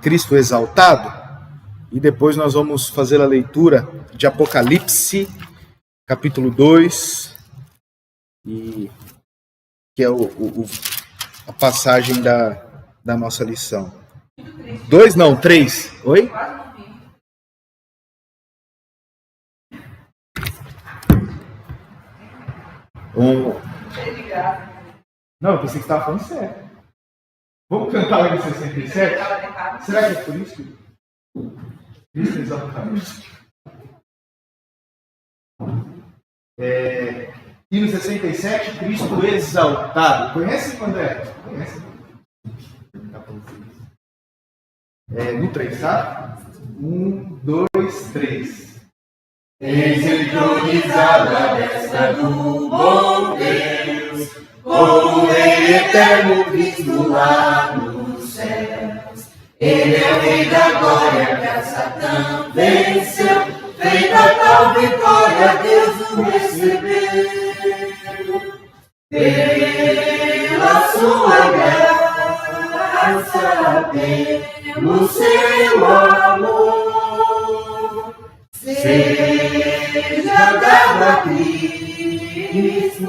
Cristo exaltado, e depois nós vamos fazer a leitura de Apocalipse, capítulo 2, que é a passagem da nossa lição. 2 não, 3. Oi? Não, eu pensei que você estava falando sério. Vamos cantar lá em 67? Será que é por isso? Cristo exaltado. Hino 67, Cristo exaltado. Conhece, André? Conhece? No 3, tá? 1, 2, 3. Eis entronizado à destra do bom Deus, como Rei eterno visto lá nos céus. Ele é o Rei da glória que a Satã venceu, feita tal vitória, Deus o recebeu. Pela sua graça, pelo seu amor, seja dado a Cristo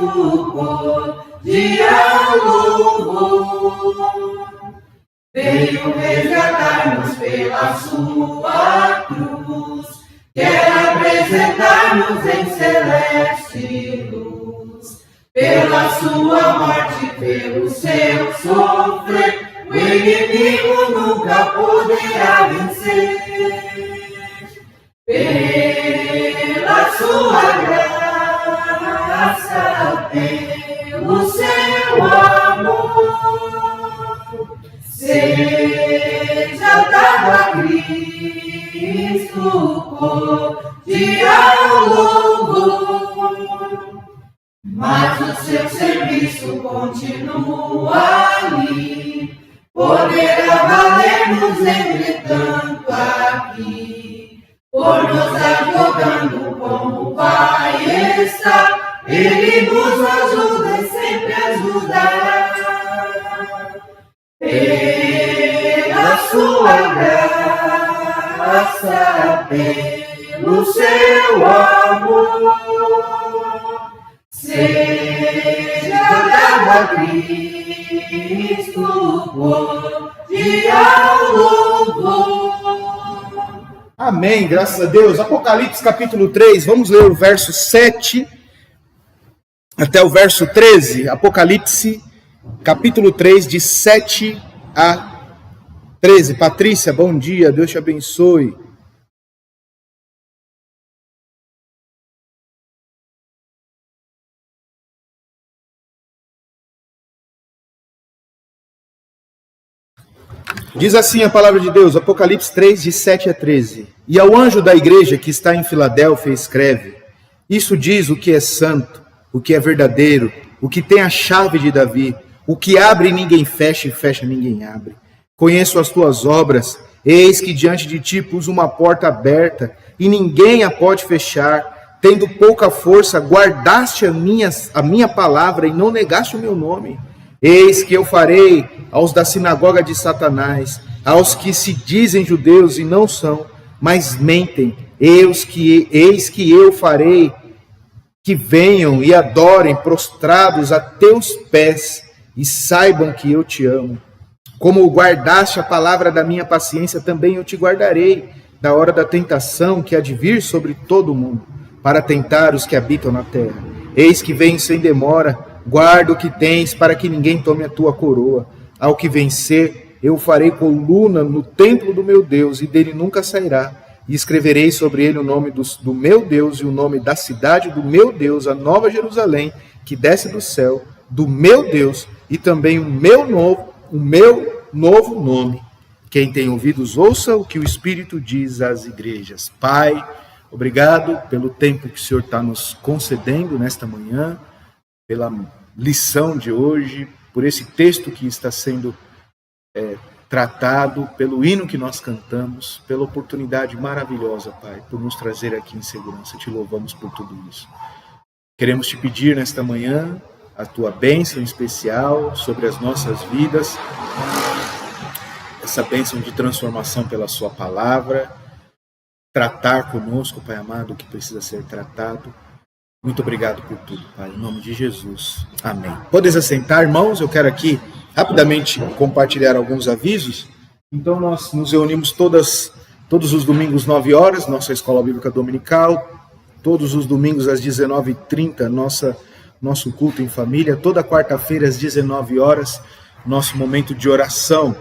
cordial louvor. Veio resgatar-nos pela sua cruz, quer apresentar-nos em celeste luz. Pela sua morte, pelo seu sofrer, o inimigo nunca poderá vencer. Pela sua graça, pelo seu amor, seja dado a Cristo cordial louvor. Mas o seu serviço continua ali, poderá valer-nos entretanto aqui. Por nos advogando como o Pai está, Ele nos ajuda e sempre ajudará. Pela sua graça, pelo seu amor, seja dado a Cristo cordial louvor. Amém, graças a Deus. Apocalipse capítulo 3, vamos ler o verso 7 até o verso 13. Apocalipse capítulo 3, de 7 a 13. Patrícia, bom dia, Deus te abençoe. Diz assim a palavra de Deus, Apocalipse 3, de 7 a 13. E ao anjo da igreja que está em Filadélfia escreve: Isso diz o que é santo, o que é verdadeiro, o que tem a chave de Davi, o que abre e ninguém fecha, e fecha ninguém abre. Conheço as tuas obras, eis que diante de ti pus uma porta aberta, e ninguém a pode fechar. Tendo pouca força, guardaste a minha palavra e não negaste o meu nome. Eis que eu farei aos da sinagoga de Satanás, aos que se dizem judeus e não são, mas mentem, eis que eu farei que venham e adorem prostrados a teus pés, e saibam que eu te amo. Como guardaste a palavra da minha paciência, também eu te guardarei da hora da tentação que há de vir sobre todo o mundo, para tentar os que habitam na terra. Eis que venho sem demora, guarda o que tens, para que ninguém tome a tua coroa. Ao que vencer, eu farei coluna no templo do meu Deus, e dele nunca sairá. E escreverei sobre ele o nome do meu Deus, e o nome da cidade do meu Deus, a nova Jerusalém, que desce do céu, do meu Deus, e também o meu novo nome. Quem tem ouvidos, ouça o que o Espírito diz às igrejas. Pai, obrigado pelo tempo que o Senhor está nos concedendo nesta manhã, pela lição de hoje, por esse texto que está sendo tratado, pelo hino que nós cantamos, pela oportunidade maravilhosa, Pai, por nos trazer aqui em segurança. Te louvamos por tudo isso. Queremos te pedir nesta manhã a tua bênção especial sobre as nossas vidas, essa bênção de transformação pela sua palavra, tratar conosco, Pai amado, o que precisa ser tratado. Muito obrigado por tudo, Pai, em nome de Jesus. Amém. Podeis assentar, irmãos, eu quero aqui rapidamente compartilhar alguns avisos. Então nós nos reunimos todos os domingos, 9 horas, nossa Escola Bíblica Dominical, todos os domingos às 19h30, nosso culto em família, toda quarta-feira às 19 horas, nosso momento de oração.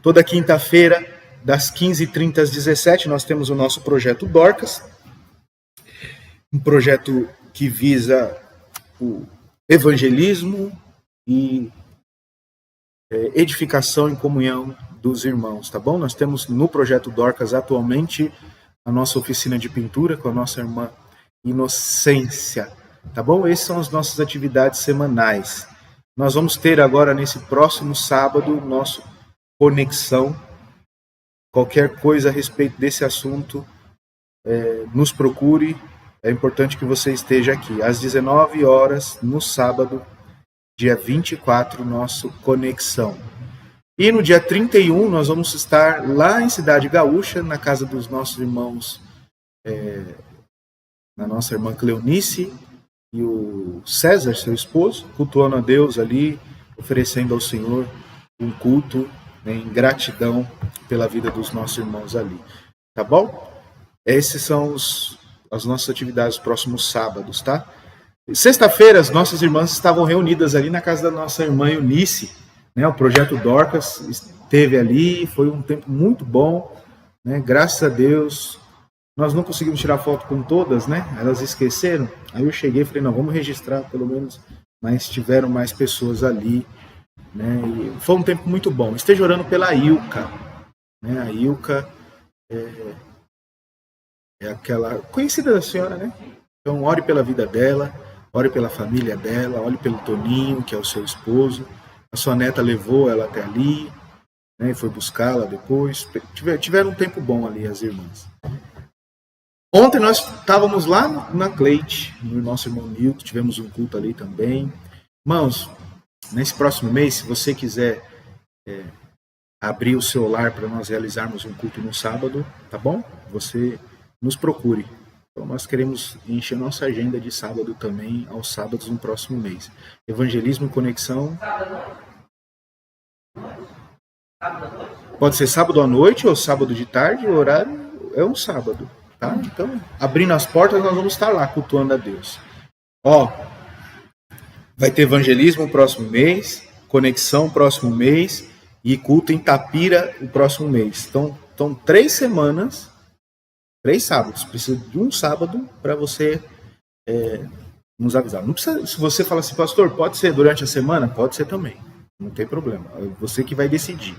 Toda quinta-feira, das 15h30 às 17h, nós temos o nosso projeto Dorcas, um projeto que visa o evangelismo e edificação em comunhão dos irmãos, tá bom? Nós temos no projeto Dorcas atualmente a nossa oficina de pintura com a nossa irmã Inocência, tá bom? Essas são as nossas atividades semanais. Nós vamos ter agora nesse próximo sábado nosso Conexão. Qualquer coisa a respeito desse assunto, nos procure. É importante que você esteja aqui às 19 horas no sábado, dia 24, nosso Conexão. E no dia 31 nós vamos estar lá em Cidade Gaúcha, na casa dos nossos irmãos, na nossa irmã Cleonice e o César, seu esposo, cultuando a Deus ali, oferecendo ao Senhor um culto, né, em gratidão pela vida dos nossos irmãos ali. Tá bom? Esses são as nossas atividades dos próximos sábados, tá? Sexta-feira, as nossas irmãs estavam reunidas ali na casa da nossa irmã Eunice, né? O projeto Dorcas esteve ali, foi um tempo muito bom, né? Graças a Deus. Nós não conseguimos tirar foto com todas, né? Elas esqueceram. Aí eu cheguei e falei, não, vamos registrar pelo menos, mas tiveram mais pessoas ali, né? E foi um tempo muito bom. Esteja orando pela Ilka, né? A Ilka é aquela conhecida da senhora, né? Então, ore pela vida dela, ore pela família dela, ore pelo Toninho, que é o seu esposo. A sua neta levou ela até ali, né? E foi buscá-la depois. Tiveram um tempo bom ali, as irmãs. Ontem nós estávamos lá na Cleite, no nosso irmão Nilton, tivemos um culto ali também. Irmãos, nesse próximo mês, se você quiser abrir o seu lar para nós realizarmos um culto no sábado, tá bom? Você nos procure. Então nós queremos encher nossa agenda de sábado também, aos sábados no próximo mês. Evangelismo e Conexão. Pode ser sábado à noite ou sábado de tarde, o horário é um sábado. Tá? Então, abrindo as portas, nós vamos estar lá cultuando a Deus. Vai ter evangelismo no próximo mês, Conexão no próximo mês e culto em Tapira no próximo mês. Então 3 semanas, 3 sábados. Precisa de um sábado para você nos avisar. Não precisa, se você fala assim, pastor, pode ser durante a semana? Pode ser também. Não tem problema. É você que vai decidir.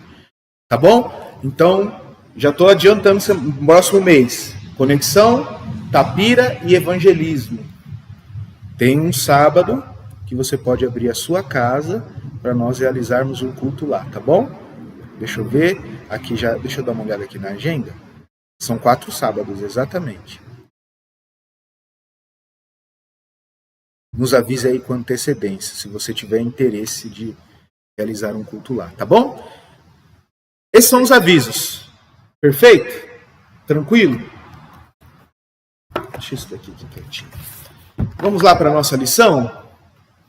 Tá bom? Então, já estou adiantando no próximo mês. Conexão, Tapira e Evangelismo. Tem um sábado que você pode abrir a sua casa para nós realizarmos um culto lá, tá bom? Deixa eu ver, aqui já, deixa eu dar uma olhada aqui na agenda. São 4 sábados, exatamente. Nos avise aí com antecedência, se você tiver interesse de realizar um culto lá, tá bom? Esses são os avisos. Perfeito? Tranquilo? Deixa isso daqui quietinho. Vamos lá para a nossa lição?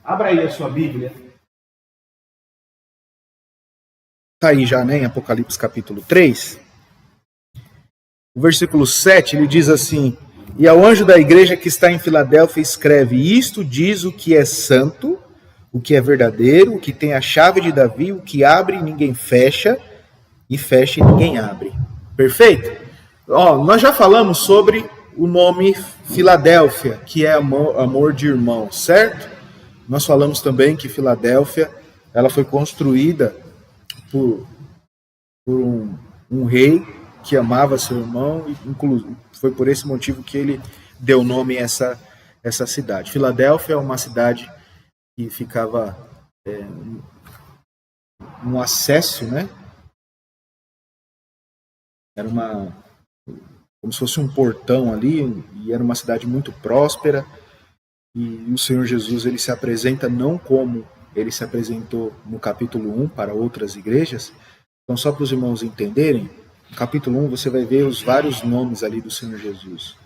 Abra aí a sua Bíblia. Está aí já, né, em Apocalipse capítulo 3. O versículo 7, ele diz assim: E ao anjo da igreja que está em Filadélfia escreve, isto diz o que é santo, o que é verdadeiro, o que tem a chave de Davi, o que abre e ninguém fecha, e fecha e ninguém abre. Perfeito? Nós já falamos sobre o nome Filadélfia, que é amor de irmão, certo? Nós falamos também que Filadélfia, ela foi construída por um rei que amava seu irmão, e foi por esse motivo que ele deu nome a essa cidade. Filadélfia é uma cidade que ficava no acesso, né? Era como se fosse um portão ali, e era uma cidade muito próspera, e o Senhor Jesus, ele se apresenta não como ele se apresentou no capítulo 1 para outras igrejas. Então, só para os irmãos entenderem, no capítulo 1 você vai ver os vários nomes ali do Senhor Jesus.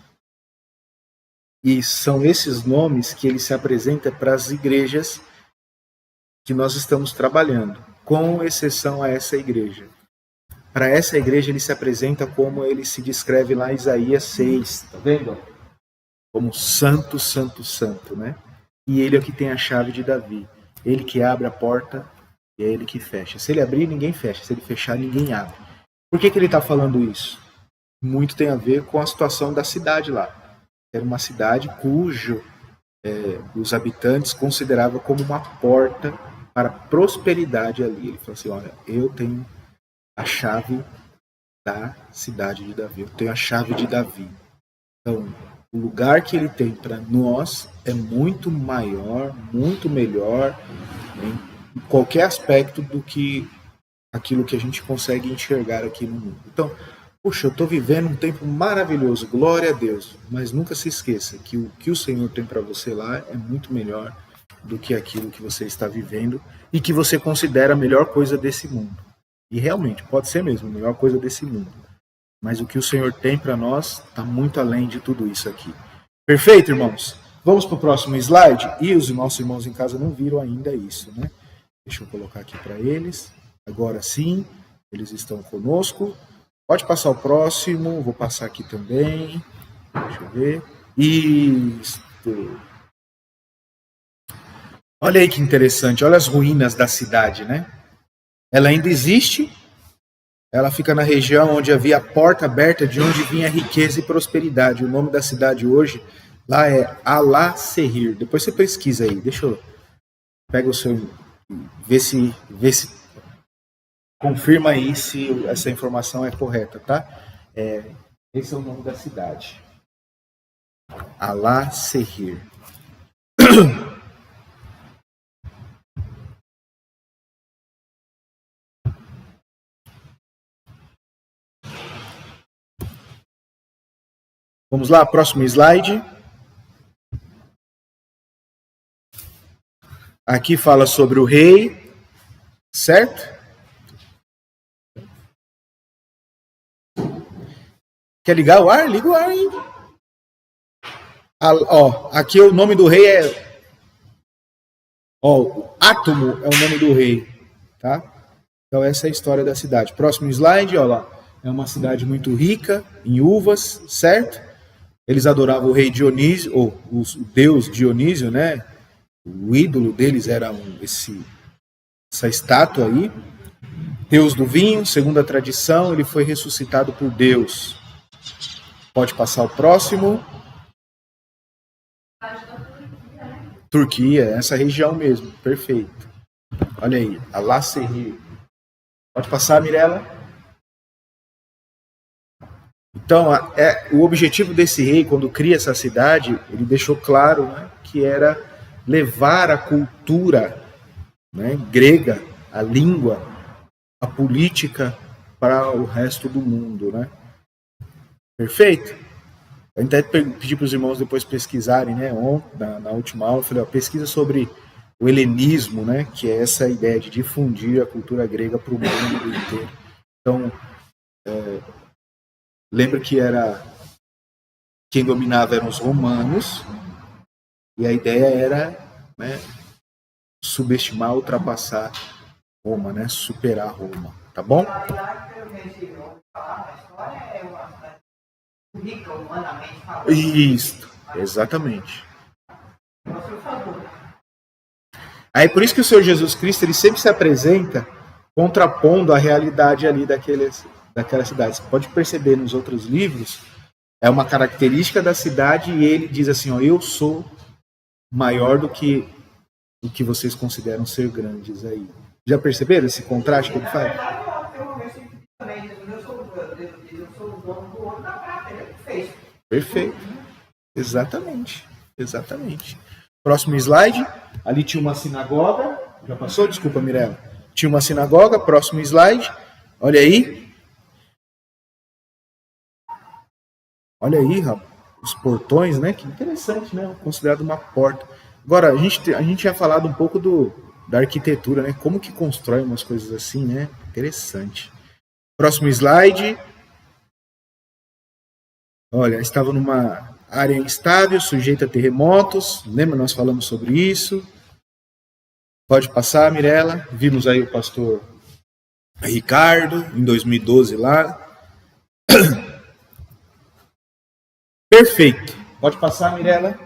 E são esses nomes que ele se apresenta para as igrejas que nós estamos trabalhando, com exceção a essa igreja. Para essa igreja ele se apresenta como ele se descreve lá em Isaías 6, tá vendo? Como santo, santo, santo, né? E ele é o que tem a chave de Davi. Ele que abre a porta e é ele que fecha. Se ele abrir, ninguém fecha. Se ele fechar, ninguém abre. Por que ele está falando isso? Muito tem a ver com a situação da cidade lá. Era uma cidade cujo os habitantes consideravam como uma porta para a prosperidade ali. Ele falou assim, olha, eu tenho a chave da cidade de Davi. Eu tenho a chave de Davi. Então, o lugar que ele tem para nós é muito maior, muito melhor em qualquer aspecto do que aquilo que a gente consegue enxergar aqui no mundo. Então, puxa, eu estou vivendo um tempo maravilhoso, glória a Deus, mas nunca se esqueça que o que o Senhor tem para você lá é muito melhor do que aquilo que você está vivendo e que você considera a melhor coisa desse mundo. E realmente, pode ser mesmo a melhor coisa desse mundo. Mas o que o Senhor tem para nós está muito além de tudo isso aqui. Perfeito, irmãos? Vamos para o próximo slide. E os nossos irmãos em casa não viram ainda isso, né? Deixa eu colocar aqui para eles. Agora sim, eles estão conosco. Pode passar o próximo. Vou passar aqui também. Deixa eu ver. Isto. Olha aí que interessante. Olha as ruínas da cidade, né? Ela ainda existe. Ela fica na região onde havia a porta aberta de onde vinha riqueza e prosperidade. O nome da cidade hoje lá é Alá-Serrir. Depois você pesquisa aí. Deixa eu pega o seu vê se confirma aí se essa informação é correta, tá? Esse é o nome da cidade. Alá-Serrir. Vamos lá, próximo slide. Aqui fala sobre o rei, certo? Quer ligar o ar? Liga o ar aí. Aqui o nome do rei é... o Átomo é o nome do rei, tá? Então essa é a história da cidade. Próximo slide, ó lá. É uma cidade muito rica em uvas, certo? Eles adoravam o rei Dionísio, ou o deus Dionísio, né? O ídolo deles era essa estátua aí. Deus do vinho, segundo a tradição, ele foi ressuscitado por Deus. Pode passar o próximo. Turquia, essa região mesmo, perfeito. Olha aí, Alá-Serrir. Pode passar, Mirella. Então, o objetivo desse rei, quando cria essa cidade, ele deixou claro, né, que era levar a cultura, né, grega, a língua, a política para o resto do mundo, né? Perfeito? Eu até pedi para os irmãos depois pesquisarem, né? Na última aula, eu falei, pesquisa sobre o helenismo, né? Que é essa ideia de difundir a cultura grega para o mundo inteiro. Então, lembra que quem dominava eram os romanos, e a ideia era, né, subestimar, ultrapassar Roma, né? Superar Roma, tá bom? Isso, exatamente. Aí por isso que o Senhor Jesus Cristo ele sempre se apresenta contrapondo a realidade ali daquela cidade. Você pode perceber nos outros livros, é uma característica da cidade e ele diz assim, ó, eu sou maior do que o que vocês consideram ser grandes aí. Já perceberam esse contraste que ele faz? Perfeito. Exatamente. Próximo slide. Ali tinha uma sinagoga. Já passou? Desculpa, Mirella. Tinha uma sinagoga. Próximo slide. Olha aí. Olha aí, rapaz. Os portões, né? Que interessante, né? Considerado uma porta. Agora, a gente tinha falado um pouco da arquitetura, né? Como que constrói umas coisas assim, né? Interessante. Próximo slide. Olha, estava numa área instável, sujeita a terremotos. Lembra, nós falamos sobre isso. Pode passar, Mirela. Vimos aí o pastor Ricardo, em 2012 lá. Perfeito. Pode passar, Mirela.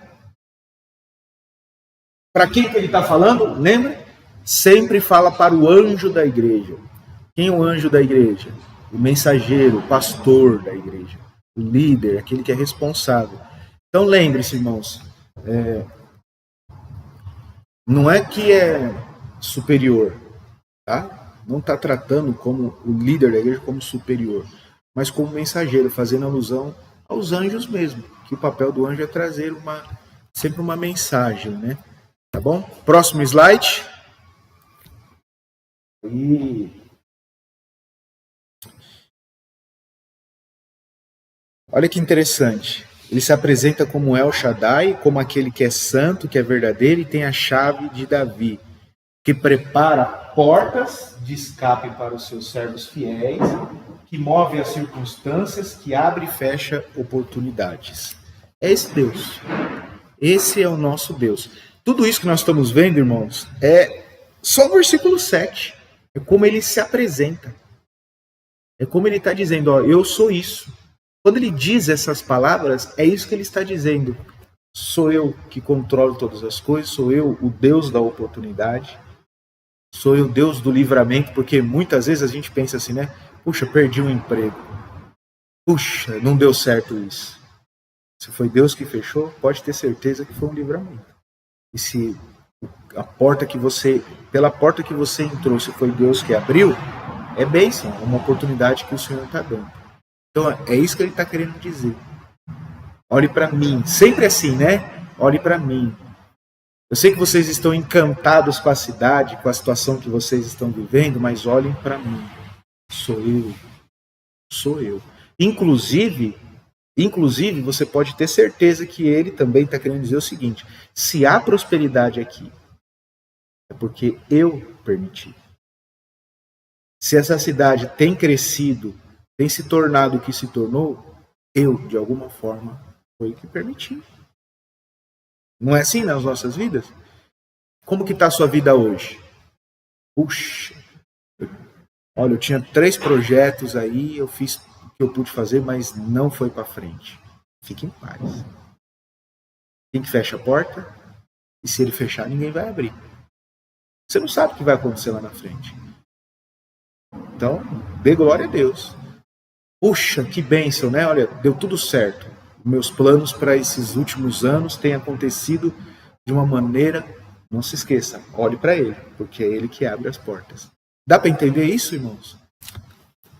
Para quem que ele está falando? Lembra? Sempre fala para o anjo da igreja. Quem é o anjo da igreja? O mensageiro, o pastor da igreja. O líder, aquele que é responsável. Então lembre-se, irmãos, não é que é superior, tá? Não está tratando como o líder da igreja como superior, mas como mensageiro, fazendo alusão aos anjos mesmo, que o papel do anjo é trazer sempre uma mensagem, né? Tá bom? Próximo slide. Olha que interessante. Ele se apresenta como El Shaddai, como aquele que é santo, que é verdadeiro e tem a chave de Davi, que prepara portas de escape para os seus servos fiéis, que move as circunstâncias, que abre e fecha oportunidades. É esse Deus. Esse é o nosso Deus. Tudo isso que nós estamos vendo, irmãos, é só o versículo 7. É como ele se apresenta. É como ele está dizendo, ó, eu sou isso. Quando ele diz essas palavras, é isso que ele está dizendo. Sou eu que controlo todas as coisas, sou eu o Deus da oportunidade, sou eu o Deus do livramento, porque muitas vezes a gente pensa assim, né? Puxa, perdi um emprego. Puxa, não deu certo isso. Se foi Deus que fechou, pode ter certeza que foi um livramento. E se pela porta que você entrou, se foi Deus que abriu, é bênção, é uma oportunidade que o Senhor está dando. Então, é isso que ele está querendo dizer. Olhe para mim. Sempre assim, né? Olhe para mim. Eu sei que vocês estão encantados com a cidade, com a situação que vocês estão vivendo, mas olhem para mim. Sou eu. Sou eu. Inclusive, você pode ter certeza que ele também está querendo dizer o seguinte: se há prosperidade aqui, é porque eu permiti. Se essa cidade tem crescido, tem se tornado o que se tornou, eu, de alguma forma, foi o que permiti. Não é assim nas nossas vidas? Como que está a sua vida hoje? Puxa, olha, eu tinha 3 projetos aí, eu fiz o que eu pude fazer, mas não foi para frente. Fique em paz. Quem que fecha a porta? E se ele fechar, ninguém vai abrir. Você não sabe o que vai acontecer lá na frente. Então, dê glória a Deus. Puxa, que bênção, né? Olha, deu tudo certo. Meus planos para esses últimos anos têm acontecido de uma maneira... Não se esqueça, olhe para ele, porque é ele que abre as portas. Dá para entender isso, irmãos?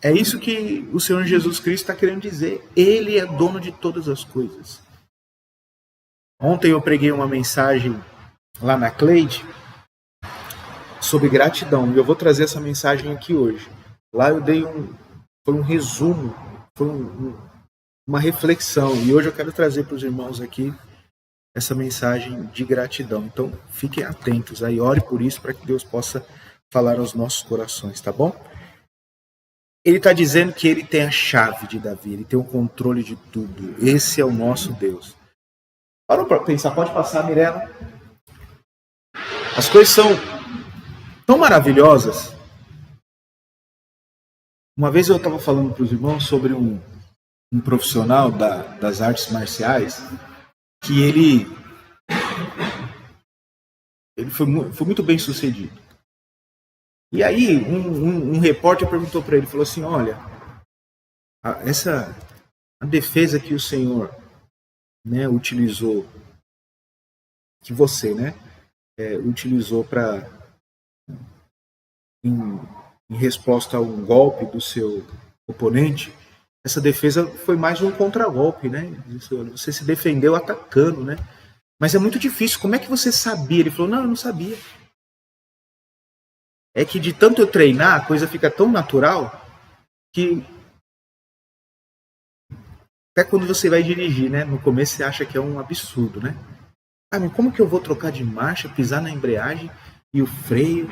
É isso que o Senhor Jesus Cristo está querendo dizer. Ele é dono de todas as coisas. Ontem eu preguei uma mensagem lá na Cleide sobre gratidão. E eu vou trazer essa mensagem aqui hoje. Lá eu dei foi um resumo, foi uma reflexão. E hoje eu quero trazer para os irmãos aqui essa mensagem de gratidão. Então, fiquem atentos aí, ore por isso, para que Deus possa falar aos nossos corações, tá bom? Ele está dizendo que ele tem a chave de Davi, ele tem o controle de tudo. Esse é o nosso Deus. Parou para pensar, pode passar, Mirela? As coisas são tão maravilhosas. Uma vez eu estava falando para os irmãos sobre um profissional das artes marciais, que ele foi muito bem sucedido. E aí um repórter perguntou para ele, falou assim, olha, a defesa que o Senhor, né, utilizou, que você, né, utilizou para em resposta a um golpe do seu oponente, essa defesa foi mais um contragolpe, né? Você se defendeu atacando, né? Mas é muito difícil. Como é que você sabia? Ele falou, não, eu não sabia. É que de tanto eu treinar, a coisa fica tão natural que até quando você vai dirigir, né? No começo você acha que é um absurdo, né? Ah, mas como que eu vou trocar de marcha, pisar na embreagem e o freio?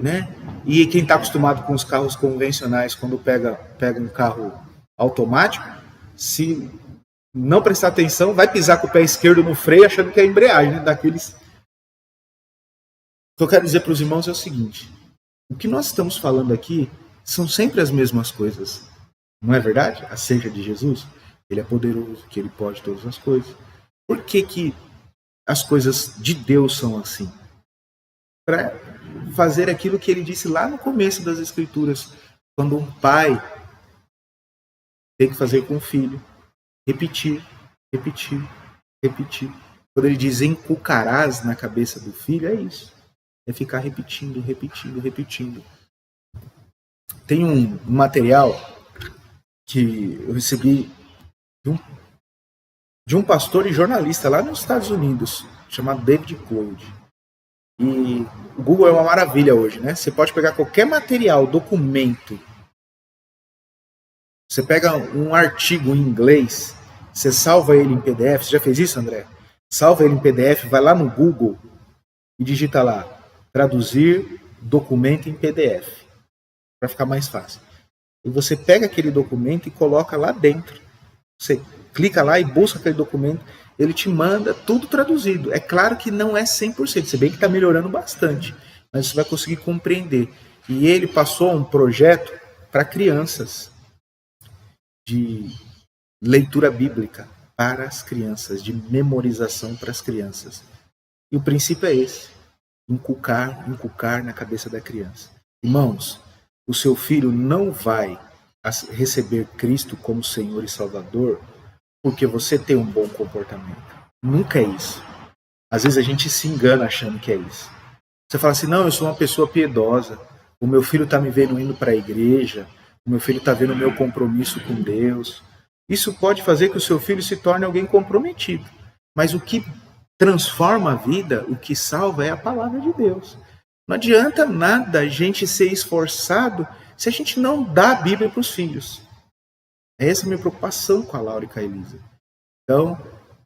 né? E quem está acostumado com os carros convencionais, quando pega um carro automático, se não prestar atenção, vai pisar com o pé esquerdo no freio achando que é a embreagem, né? Daqueles. O que eu quero dizer para os irmãos é o seguinte: o que nós estamos falando aqui são sempre as mesmas coisas, não é verdade? Acerca de Jesus, ele é poderoso, que ele pode todas as coisas. Por que as coisas de Deus são assim? Para fazer aquilo que ele disse lá no começo das Escrituras, quando um pai tem que fazer com o filho, repetir. Quando ele diz encucarás na cabeça do filho, é isso. É ficar repetindo. Tem um material que eu recebi de um pastor e jornalista lá nos Estados Unidos, chamado David Cloud. E o Google é uma maravilha hoje, né? Você pode pegar qualquer material, documento. Você pega um artigo em inglês, você salva ele em PDF. Você já fez isso, André? Salva ele em PDF, vai lá no Google e digita lá, traduzir documento em PDF, para ficar mais fácil. E você pega aquele documento e coloca lá dentro. Você clica lá e busca aquele documento, ele te manda tudo traduzido. É claro que não é 100%, se bem que está melhorando bastante, mas você vai conseguir compreender. E ele passou um projeto para crianças, de leitura bíblica para as crianças, de memorização para as crianças. E o princípio é esse: inculcar na cabeça da criança. Irmãos, o seu filho não vai receber Cristo como Senhor e Salvador porque você tem um bom comportamento. Nunca é isso. Às vezes a gente se engana achando que é isso. Você fala assim, não, eu sou uma pessoa piedosa, o meu filho está me vendo indo para a igreja, o meu filho está vendo o meu compromisso com Deus. Isso pode fazer que o seu filho se torne alguém comprometido. Mas o que transforma a vida, o que salva é a palavra de Deus. Não adianta nada a gente ser esforçado se a gente não dá a Bíblia para os filhos. Essa é a minha preocupação com a Laura e com a Elisa. Então,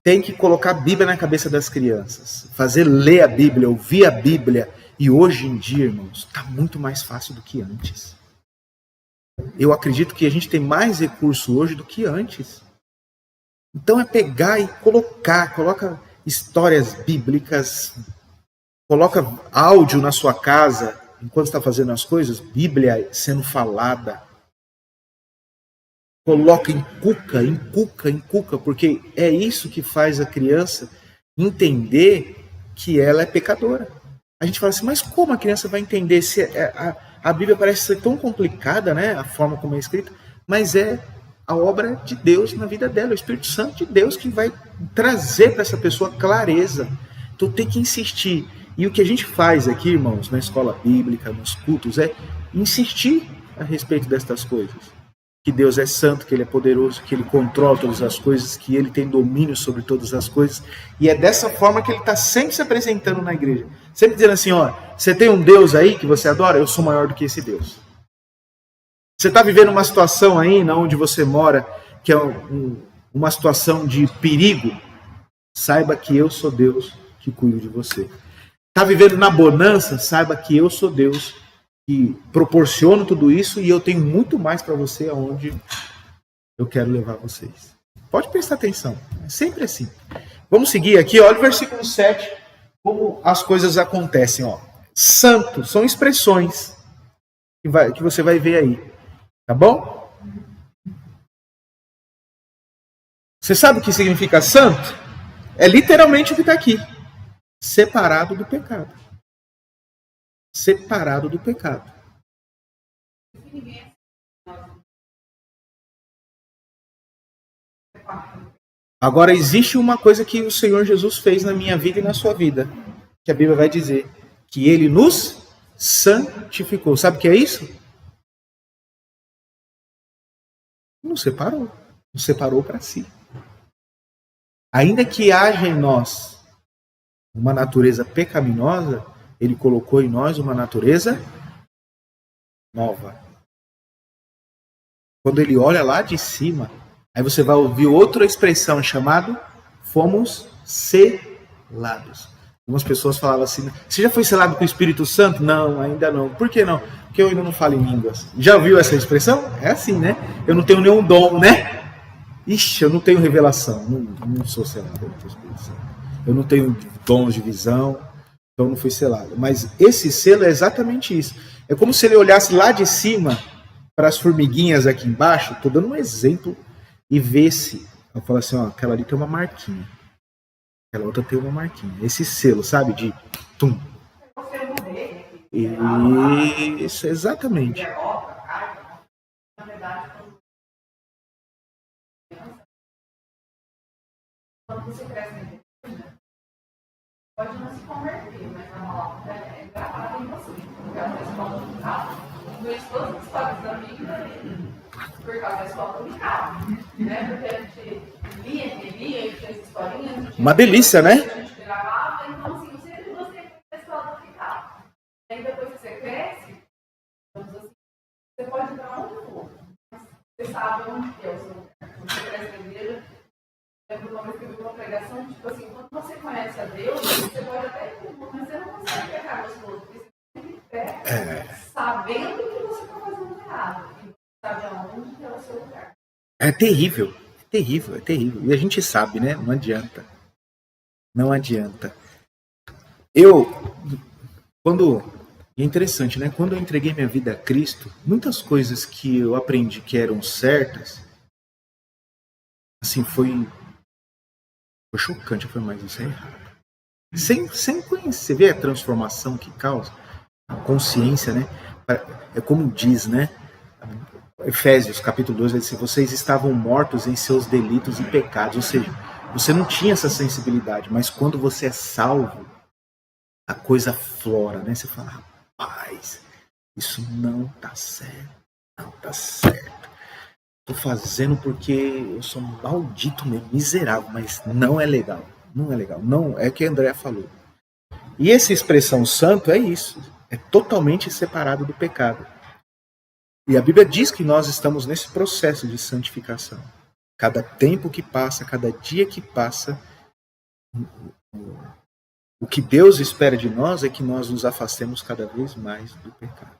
tem que colocar a Bíblia na cabeça das crianças. Fazer ler a Bíblia, ouvir a Bíblia. E hoje em dia, irmãos, está muito mais fácil do que antes. Eu acredito que a gente tem mais recurso hoje do que antes. Então é pegar e coloca histórias bíblicas, coloca áudio na sua casa, enquanto está fazendo as coisas, Bíblia sendo falada. Coloca encuca, porque é isso que faz a criança entender que ela é pecadora. A gente fala assim, mas como a criança vai entender se a Bíblia parece ser tão complicada, né? A forma como é escrita, mas é a obra de Deus na vida dela, o Espírito Santo de Deus que vai trazer para essa pessoa clareza. Então tem que insistir. E o que a gente faz aqui, irmãos, na escola bíblica, nos cultos, é insistir a respeito destas coisas. Que Deus é santo, que Ele é poderoso, que Ele controla todas as coisas, que Ele tem domínio sobre todas as coisas. E é dessa forma que Ele está sempre se apresentando na igreja. Sempre dizendo assim, ó, você tem um Deus aí que você adora? Eu sou maior do que esse Deus. Você está vivendo uma situação aí, na onde você mora, que é uma situação de perigo? Saiba que eu sou Deus que cuido de você. Está vivendo na bonança? Saiba que eu sou Deus que proporciono tudo isso e eu tenho muito mais para você aonde eu quero levar vocês. Pode prestar atenção, é sempre assim. Vamos seguir aqui, olha o versículo 7, como as coisas acontecem. Ó. Santo, são expressões que você vai ver aí, tá bom? Você sabe o que significa santo? É literalmente o que está aqui, separado do pecado. Separado do pecado. Agora, existe uma coisa que o Senhor Jesus fez na minha vida e na sua vida, que a Bíblia vai dizer, que Ele nos santificou. Sabe o que é isso? Nos separou para si. Ainda que haja em nós uma natureza pecaminosa, Ele colocou em nós uma natureza nova. Quando Ele olha lá de cima, aí você vai ouvir outra expressão chamada fomos selados. Algumas pessoas falavam assim, você já foi selado com o Espírito Santo? Não, ainda não. Por que não? Porque eu ainda não falo em línguas. Já ouviu essa expressão? É assim, né? Eu não tenho nenhum dom, né? Ixi, eu não tenho revelação. Não sou selado com o Espírito Santo. Eu não tenho dons de visão, então não fui selado. Mas esse selo é exatamente isso. É como se ele olhasse lá de cima para as formiguinhas aqui embaixo, estou dando um exemplo, e vê-se. Eu falo assim, ó, aquela ali tem uma marquinha. Aquela outra tem uma marquinha. Esse selo, sabe? De tum. Isso, exatamente. Quando você cresce na igreja, pode não se converter, mas a palavra é gravada em você. Porque às vezes falta um carro. Conheço todas as histórias da vida por causa da escola dominical. Né? Porque a gente lia e fez historinhas. Uma delícia, né? A gente gravava, então assim, eu sempre gostei da escola dominical. E aí depois que você cresce, vamos assim, você pode ir para onde for. Você sabe onde é o seu lugar. Você cresce na igreja. Lembro uma vez que eu vi uma pregação, tipo assim, quando você conhece a Deus, você pode até ir, mas você não consegue pecar as coisas, porque você tem que pé, sabendo que você está fazendo errado, e sabe aonde é o seu lugar. É terrível, é terrível, é terrível. E a gente sabe, né? Não adianta. Não adianta. É interessante, né? Quando eu entreguei minha vida a Cristo, muitas coisas que eu aprendi que eram certas, assim, foi chocante. Eu falei, mas isso é errado. Sem conhecer, vê a transformação que causa, a consciência, né? É como diz, né? Efésios, capítulo 2, vai dizer, vocês estavam mortos em seus delitos e pecados, ou seja, você não tinha essa sensibilidade, mas quando você é salvo, a coisa flora, né? Você fala, rapaz, isso não tá certo, não tá certo. Estou fazendo porque eu sou um maldito mesmo, miserável, mas não é legal. Não é legal. Não é o que a Andrea falou. E essa expressão santo é isso. É totalmente separado do pecado. E a Bíblia diz que nós estamos nesse processo de santificação. Cada tempo que passa, cada dia que passa, o que Deus espera de nós é que nós nos afastemos cada vez mais do pecado.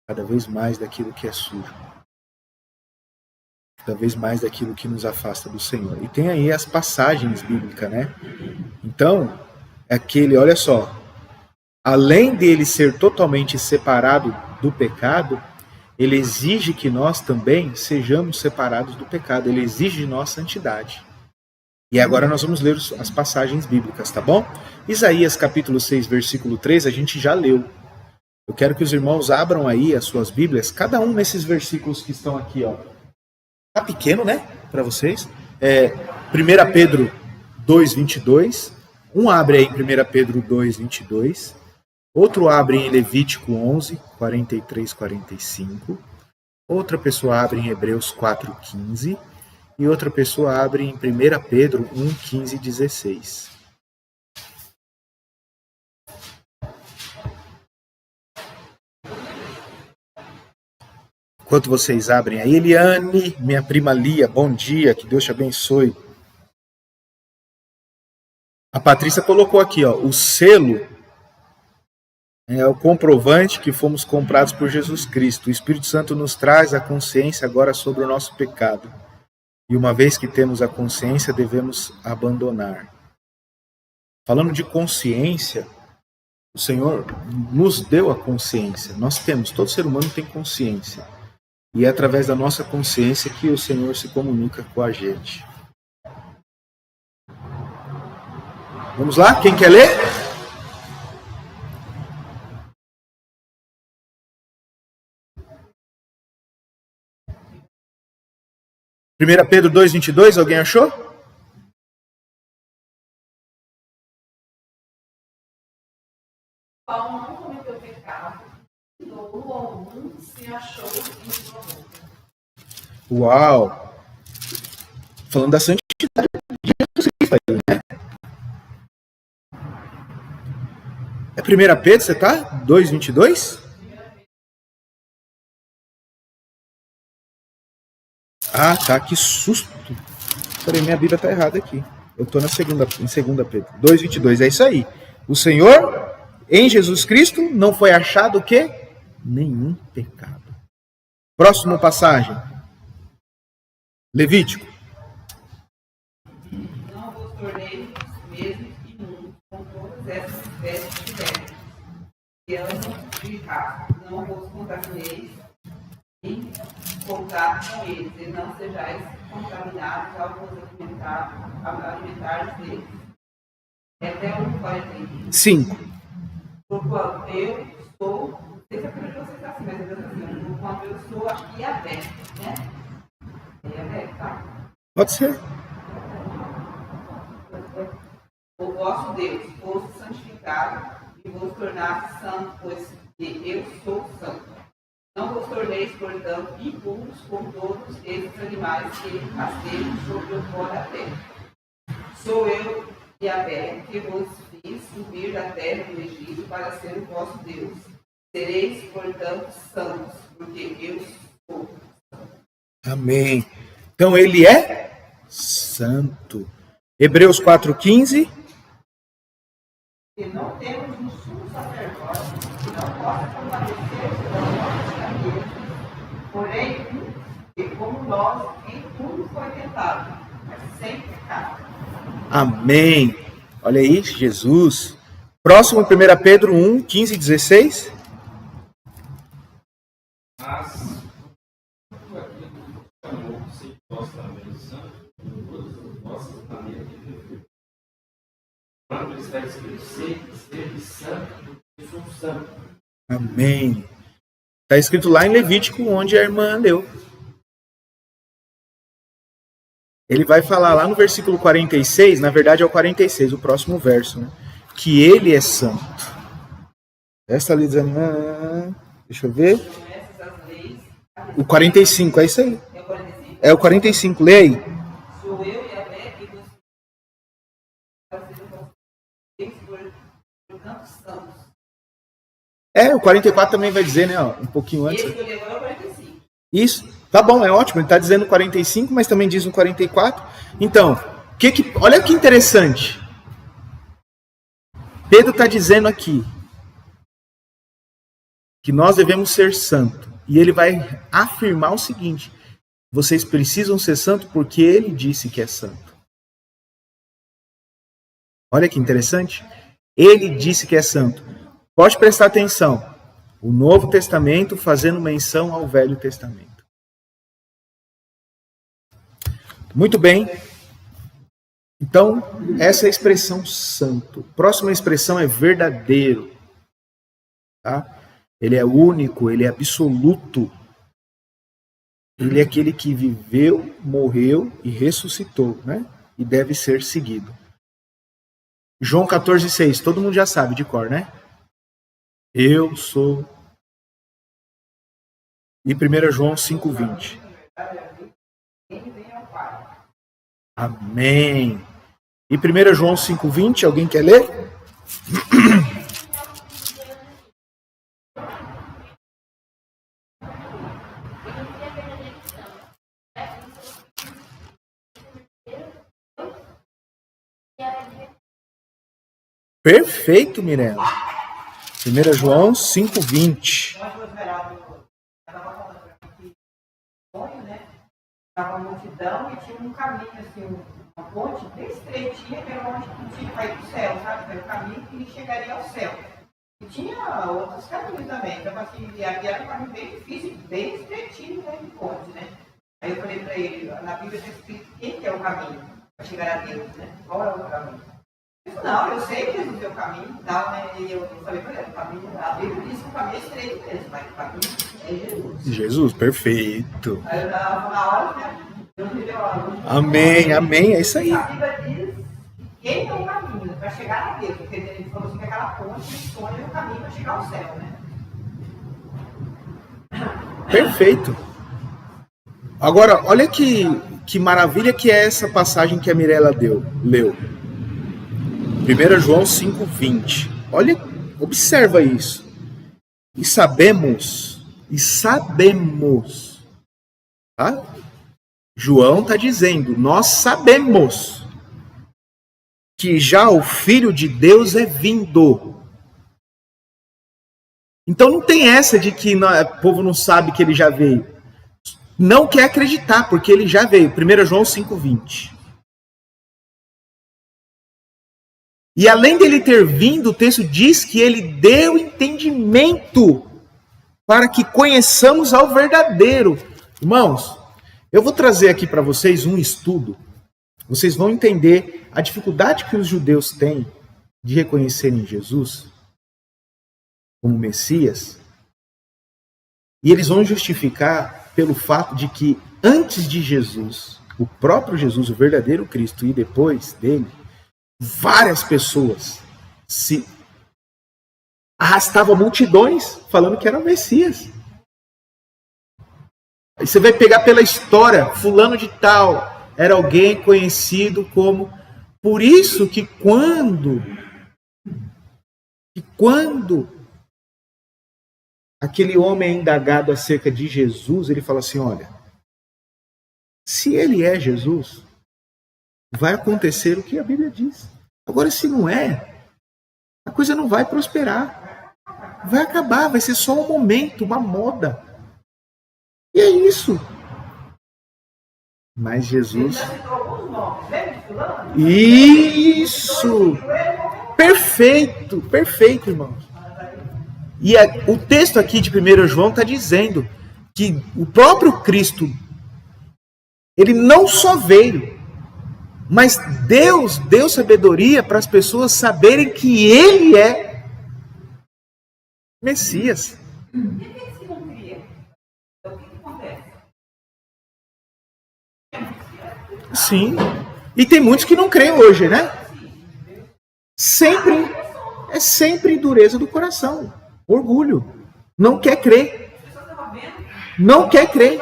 Cada vez mais daquilo que é sujo. Cada vez mais daquilo que nos afasta do Senhor. E tem aí as passagens bíblicas, né? Então, olha só, além dele ser totalmente separado do pecado, ele exige que nós também sejamos separados do pecado. Ele exige de nós santidade. E agora nós vamos ler as passagens bíblicas, tá bom? Isaías capítulo 6, versículo 3, a gente já leu. Eu quero que os irmãos abram aí as suas Bíblias, cada um nesses versículos que estão aqui, ó. Tá pequeno, né? Para vocês. 1 Pedro 2:22. Um abre aí em 1 Pedro 2:22. Outro abre em Levítico 11, 43, 45. Outra pessoa abre em Hebreus 4:15. E outra pessoa abre em 1 Pedro 1:15 e 16. Enquanto vocês abrem aí, Eliane, minha prima Lia, bom dia, que Deus te abençoe. A Patrícia colocou aqui, ó, o selo é o comprovante que fomos comprados por Jesus Cristo. O Espírito Santo nos traz a consciência agora sobre o nosso pecado. E uma vez que temos a consciência, devemos abandonar. Falando de consciência, o Senhor nos deu a consciência. Nós temos, todo ser humano tem consciência. E é através da nossa consciência que o Senhor se comunica com a gente. Vamos lá? Quem quer ler? Primeira Pedro 2:22, alguém achou? Paulo não cometeu pecado, dolo algum se achou em sua boca. Uau! Falando da santidade de Jesus Cristo aí, né? É 1 Pedro, você tá? 2:22? Ah, tá, que susto. Peraí, minha Bíblia tá errada aqui. Eu tô em 2 Pedro 2:22, é isso aí. O Senhor, em Jesus Cristo, não foi achado o quê? Nenhum pecado. Próxima passagem. Levítico. Não vos tornei os mesmos imundos com todas essas espécies de velhos, que andam de raça. Não vos contamineis em contato com eles, e não sejais contaminados ao vos alimentar deles. Até o 41. 5. Porquanto eu sou, não sei se é porque você está assim, mas eu estou assim, porquanto eu sou a Yahvé, né? É Yahvé, tá? Pode ser. O vosso Deus, fosse santificado e vos tornasse santo, pois que eu sou santo. Não vos torneis, portanto, impuros com todos esses animais que rastejam sobre o pó da terra. Sou eu, Yahvé, que vos fiz subir da terra do Egito para ser o vosso Deus. Sereis, portanto, santos, porque eu sou santo. Amém. Então ele é santo. Hebreus 4,15. E não temos um sumo sacerdote que não possa compadecer da nossa cabeça. Porém, e como nós, em tudo foi tentado, mas sem pecado. Amém. Olha aí, Jesus. Próximo, 1 Pedro 1, 15 e 16. Mas tudo aquilo que chamou, sem vós também santo, todas as vossas maneiras de viver. Quando está escrito, seja santo, porque eu sou santo. Amém. Está escrito lá em Levítico, onde a irmã leu. Ele vai falar lá no versículo 46, na verdade é o 46, o próximo verso, né? Que ele é santo. Essa ali dizendo, deixa eu ver. O 45, é isso aí. É o 45, lê aí. Sou eu, Yahvé, que vos fiz por tantos santos. O 44 também vai dizer, né? Ó, um pouquinho antes. Esse que eu li agora é o 45. Isso. Tá bom, é ótimo. Ele está dizendo 45, mas também diz no 44. Então, olha que interessante. Pedro está dizendo aqui que nós devemos ser santos. E ele vai afirmar o seguinte: vocês precisam ser santos porque ele disse que é santo. Olha que interessante. Ele disse que é santo. Pode prestar atenção. O Novo Testamento fazendo menção ao Velho Testamento. Muito bem. Então, essa é a expressão santo. Próxima expressão é verdadeiro. Tá? Ele é único, ele é absoluto. Ele é aquele que viveu, morreu e ressuscitou, né? E deve ser seguido. João 14,6. Todo mundo já sabe de cor, né? Eu sou. E 1 João 5,20. Amém. E 1 João 5,20, alguém quer ler? Perfeito, Mirella. 1 João 5,20. Estava uma multidão e tinha um caminho, assim, uma ponte bem estreitinha, que era onde tinha que ir para o céu, sabe? Era o caminho que chegaria ao céu. E tinha outros caminhos também, então assim, e aqui era um caminho bem difícil, bem estreitinho, né, de ponte, né? Aí eu falei para ele, na Bíblia está escrito quem que é o caminho para chegar a Deus, né? Qual é o caminho? Ele falou, não, eu sei que Jesus é o caminho, tal, né? E eu falei para ele, o caminho, a Bíblia diz que o caminho é estreito mesmo, mas o caminho é Jesus. Jesus, perfeito. Aí eu na hora, né? Deus me deu a luz. Amém, amém, é isso aí. A Bíblia diz que quem é o caminho para chegar a Deus, porque ele falou assim que aquela ponte sonha é o caminho para chegar ao céu, né? Perfeito. Agora, olha que maravilha que é essa passagem que a Mirella leu. 1 João 5,20. Olha, observa isso. E sabemos, tá? João está dizendo, nós sabemos que já o Filho de Deus é vindo. Então não tem essa de que o povo não sabe que ele já veio. Não quer acreditar, porque ele já veio. 1 João 5,20. E além dele ter vindo, o texto diz que ele deu entendimento para que conheçamos ao verdadeiro. Irmãos, eu vou trazer aqui para vocês um estudo. Vocês vão entender a dificuldade que os judeus têm de reconhecerem Jesus como Messias. E eles vão justificar pelo fato de que antes de Jesus, o próprio Jesus, o verdadeiro Cristo, e depois dele, várias pessoas se arrastavam multidões falando que era o Messias. Aí você vai pegar pela história, fulano de tal era alguém conhecido como... Por isso que quando aquele homem é indagado acerca de Jesus, ele fala assim, olha, se ele é Jesus, vai acontecer o que a Bíblia diz. Agora, se não é, a coisa não vai prosperar. Vai acabar, vai ser só um momento, uma moda. E é isso. Mas Jesus... Isso! Perfeito, perfeito, irmãos. E o texto aqui de 1 João está dizendo que o próprio Cristo, ele não só veio, mas Deus deu sabedoria para as pessoas saberem que ele é Messias. Por que isso não cria? Então, o que acontece? Sim. E tem muitos que não creem hoje, né? É sempre dureza do coração. Orgulho. Não quer crer. Não quer crer.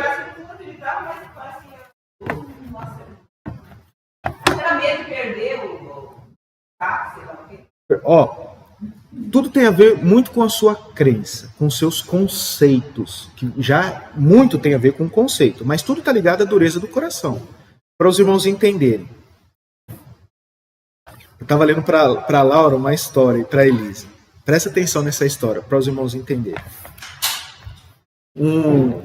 Era medo de perder o táxi, Ó, tudo tem a ver muito com a sua crença, com seus conceitos, que já muito tem a ver com o conceito, mas tudo está ligado à dureza do coração, para os irmãos entenderem. Eu estava lendo para a Laura uma história e para a Elisa. Presta atenção nessa história, para os irmãos entenderem. Um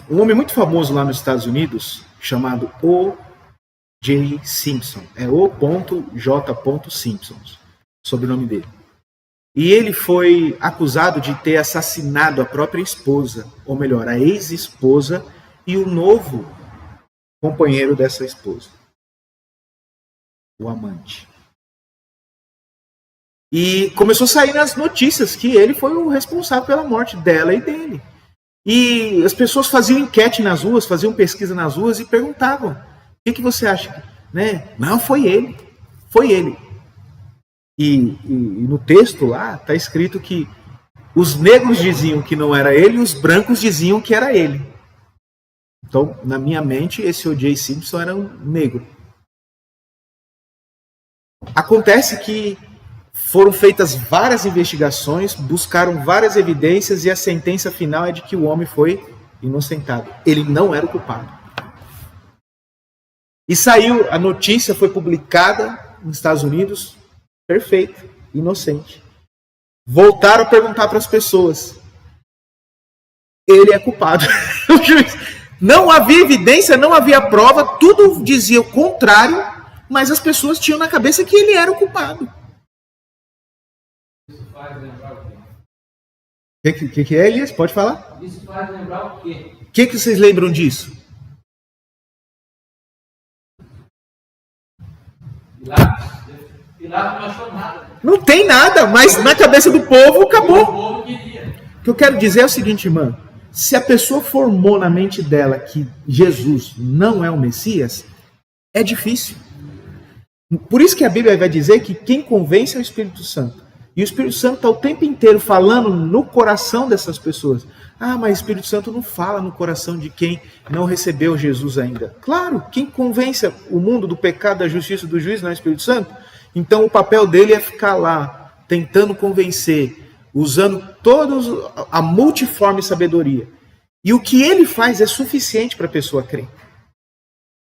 homem muito famoso lá nos Estados Unidos, chamado O.J. Simpson. É O.J. Simpson, sobrenome dele. E ele foi acusado de ter assassinado a própria esposa, ou melhor, a ex-esposa e o novo companheiro dessa esposa, o amante. E começou a sair nas notícias que ele foi o responsável pela morte dela e dele. E as pessoas faziam enquete nas ruas, faziam pesquisa nas ruas e perguntavam: o que você acha? Né? Não, foi ele. Foi ele. E no texto lá está escrito que os negros diziam que não era ele e os brancos diziam que era ele. Então, na minha mente, esse O.J. Simpson era um negro. Acontece que foram feitas várias investigações, buscaram várias evidências e a sentença final é de que o homem foi inocentado. Ele não era o culpado. E saiu, a notícia foi publicada nos Estados Unidos, perfeito, inocente. Voltaram a perguntar para as pessoas: ele é culpado. Não havia evidência, não havia prova, tudo dizia o contrário, mas as pessoas tinham na cabeça que ele era o culpado. Isso faz lembrar o O que é, Elias? Pode falar? Isso faz lembrar o quê? O que vocês lembram disso? Pilatos não achou nada. Não tem nada, mas na cabeça do povo acabou. O povo queria. O que eu quero dizer é o seguinte, irmã. Se a pessoa formou na mente dela que Jesus não é o Messias, é difícil. Por isso que a Bíblia vai dizer que quem convence é o Espírito Santo. E o Espírito Santo está o tempo inteiro falando no coração dessas pessoas. Ah, mas o Espírito Santo não fala no coração de quem não recebeu Jesus ainda. Claro, quem convence o mundo do pecado, da justiça e do juízo não é o Espírito Santo. Então o papel dele é ficar lá, tentando convencer, usando a multiforme sabedoria. E o que ele faz é suficiente para a pessoa crer.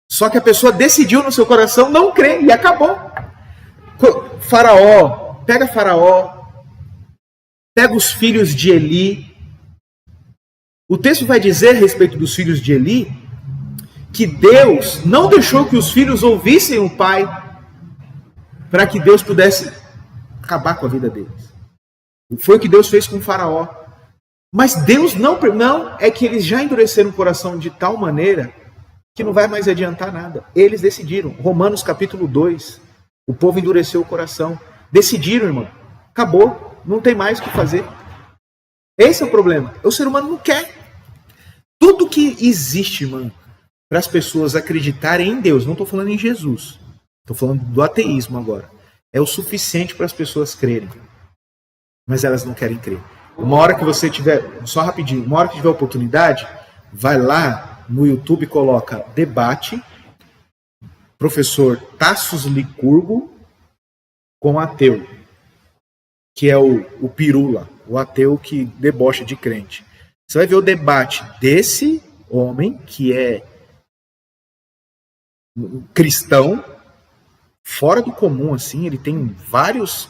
Só que a pessoa decidiu no seu coração não crer e acabou. Faraó, pega os filhos de Eli. O texto vai dizer a respeito dos filhos de Eli que Deus não deixou que os filhos ouvissem o pai para que Deus pudesse acabar com a vida deles. Foi o que Deus fez com o Faraó. Mas Deus não, é que eles já endureceram o coração de tal maneira que não vai mais adiantar nada. Eles decidiram. Romanos capítulo 2. O povo endureceu o coração. Decidiram, irmão. Acabou. Não tem mais o que fazer. Esse é o problema. O ser humano não quer. Tudo que existe, irmão, para as pessoas acreditarem em Deus, não estou falando em Jesus. Estou falando do ateísmo agora. É o suficiente para as pessoas crerem. Mas elas não querem crer. Uma hora que você tiver, só rapidinho, uma hora que tiver oportunidade, vai lá no YouTube e coloca debate, professor Tassos Licurgo com ateu, que é o pirula, o ateu que debocha de crente. Você vai ver o debate desse homem, que é cristão, fora do comum, assim, ele tem vários...